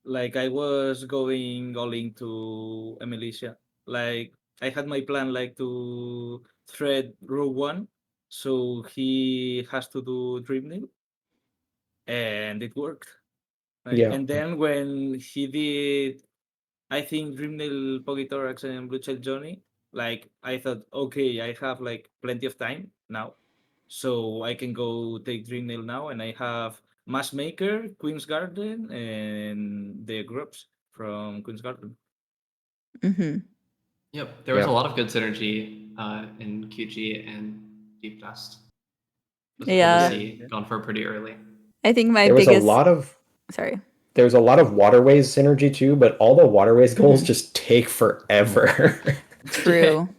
Like I was going all into Emilicia. Like I had my plan like to thread row 1, so he has to do Dreamnail. And it worked. Right? Yeah. And then when he did, I think Dreamnail, Pogithorax, and Blue Child Johnny, like I thought, okay, I have like plenty of time now, so I can go take Dreamnail now, and I have Massmaker, Queen's Garden, and the groups from Queen's Garden. Yep, there was a lot of good synergy in QG and Deep Dust. Gone for pretty early. I think there was a lot of waterways synergy too, but all the waterways goals just take forever. True.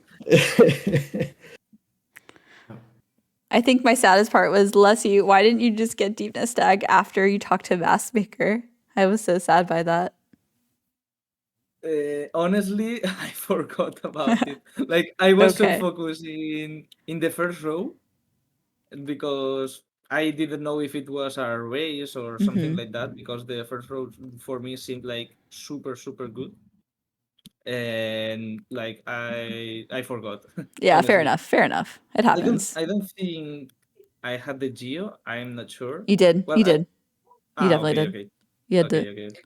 I think my saddest part was, Leslie, why didn't you just get Deepness Stag after you talked to Maskmaker? I was so sad by that. Honestly, I forgot about it. Like, I was so Okay. focused in the first row because I didn't know if it was a race or something like that, because the first row for me seemed like super, super good. And like I forgot. Yeah, fair Honestly. enough. It happens. I don't think I had the Geo. I'm not sure. You did. Well, You did. You definitely okay, did. okay. You had Okay, the. okay.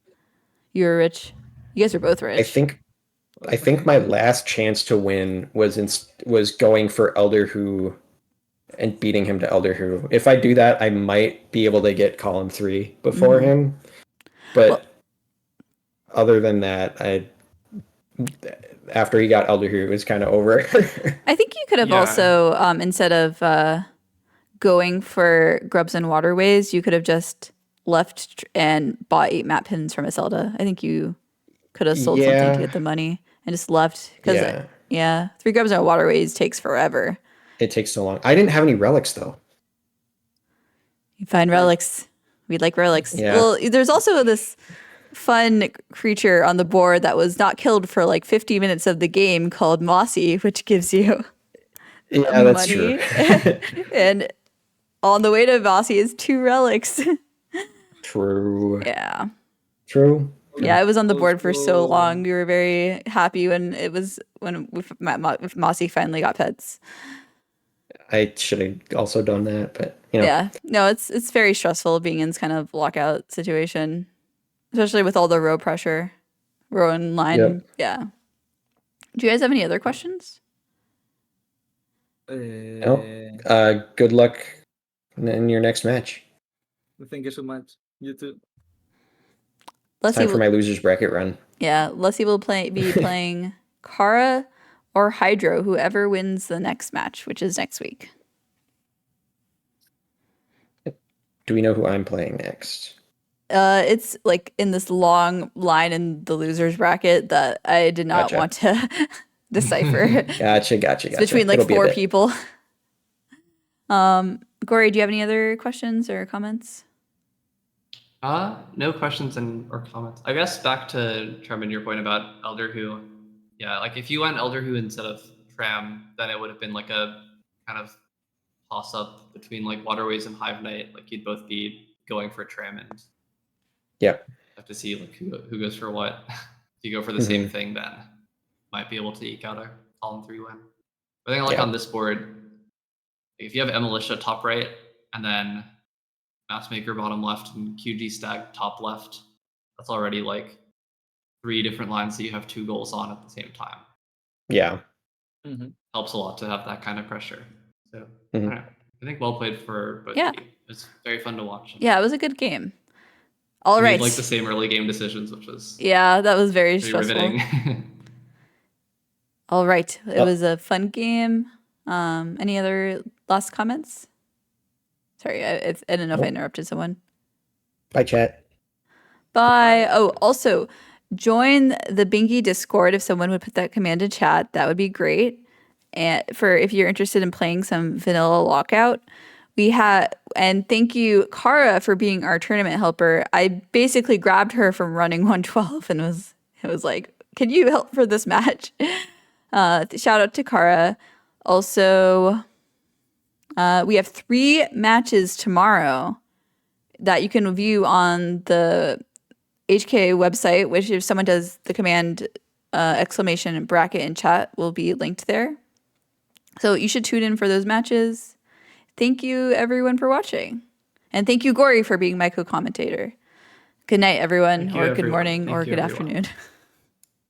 You were rich. You guys are both I rich. think my last chance to win was going for Elder Who and beating him to Elder Who. If I do that, I might be able to get column 3 before him. But other than that, after he got Elder Who, it was kind of over. I think you could have also, instead of going for Grubs and Waterways, you could have just left and bought 8 map pins from Iselda. I think you could have sold something to get the money and just left. Because, 3 Grubs and Waterways takes forever. It takes so long. I didn't have any relics, though. You find relics. We'd like relics. Yeah. Well, there's also this fun creature on the board that was not killed for like 50 minutes of the game called Mossy, which gives you that's money. true. And on the way to Mossy is 2 relics. True. Yeah. True. Yeah, it was on the board for so long. We were very happy when Mossy finally got pets. I should have also done that, but Yeah, no, it's very stressful being in this kind of lockout situation, especially with all the row pressure, row and line. Yep. Yeah. Do you guys have any other questions? Good luck in your next match. Thank you so much. You too. It's time for my losers bracket run. Yeah, Leslie will be playing Kara or Hydro, whoever wins the next match, which is next week. Do we know who I'm playing next? It's like in this long line in the losers bracket that I did not want to decipher. Gotcha. It's between like 4 people. Gory, do you have any other questions or comments? No questions or comments. I guess back to Tremen, your point about Elder Who. Yeah, like if you went Elder Who instead of Tram, then it would have been like a kind of toss up between like Waterways and Hive Knight. Like you'd both be going for Tram, and have to see like who goes for what. If you go for the same thing, then might be able to eke out a column 3 win. I think like on this board, if you have Emilitia top right and then Maskmaker bottom left and QG Stag top left, that's already like 3 different lines that you have 2 goals on at the same time. Yeah. Helps a lot to have that kind of pressure. So I don't know. I think well played for both of you. It was very fun to watch. Yeah, it was a good game. All right. Like the same early game decisions, which was that was very stressful. Riveting. All right. It was a fun game. Any other last comments? Sorry, I don't know if I interrupted someone. Bye, chat. Bye. Oh, also, join the Bingy Discord if someone would put that command in chat. That would be great. And if you're interested in playing some vanilla Lockout, and thank you, Kara, for being our tournament helper. I basically grabbed her from running 112 and it was like, can you help for this match? Shout out to Kara. Also, we have 3 matches tomorrow that you can view on the HK website, which if someone does the command exclamation bracket in chat will be linked there. So you should tune in for those matches. Thank you, everyone, for watching. And thank you, Gory, for being my co-commentator. Good night, everyone, or good morning, or good afternoon.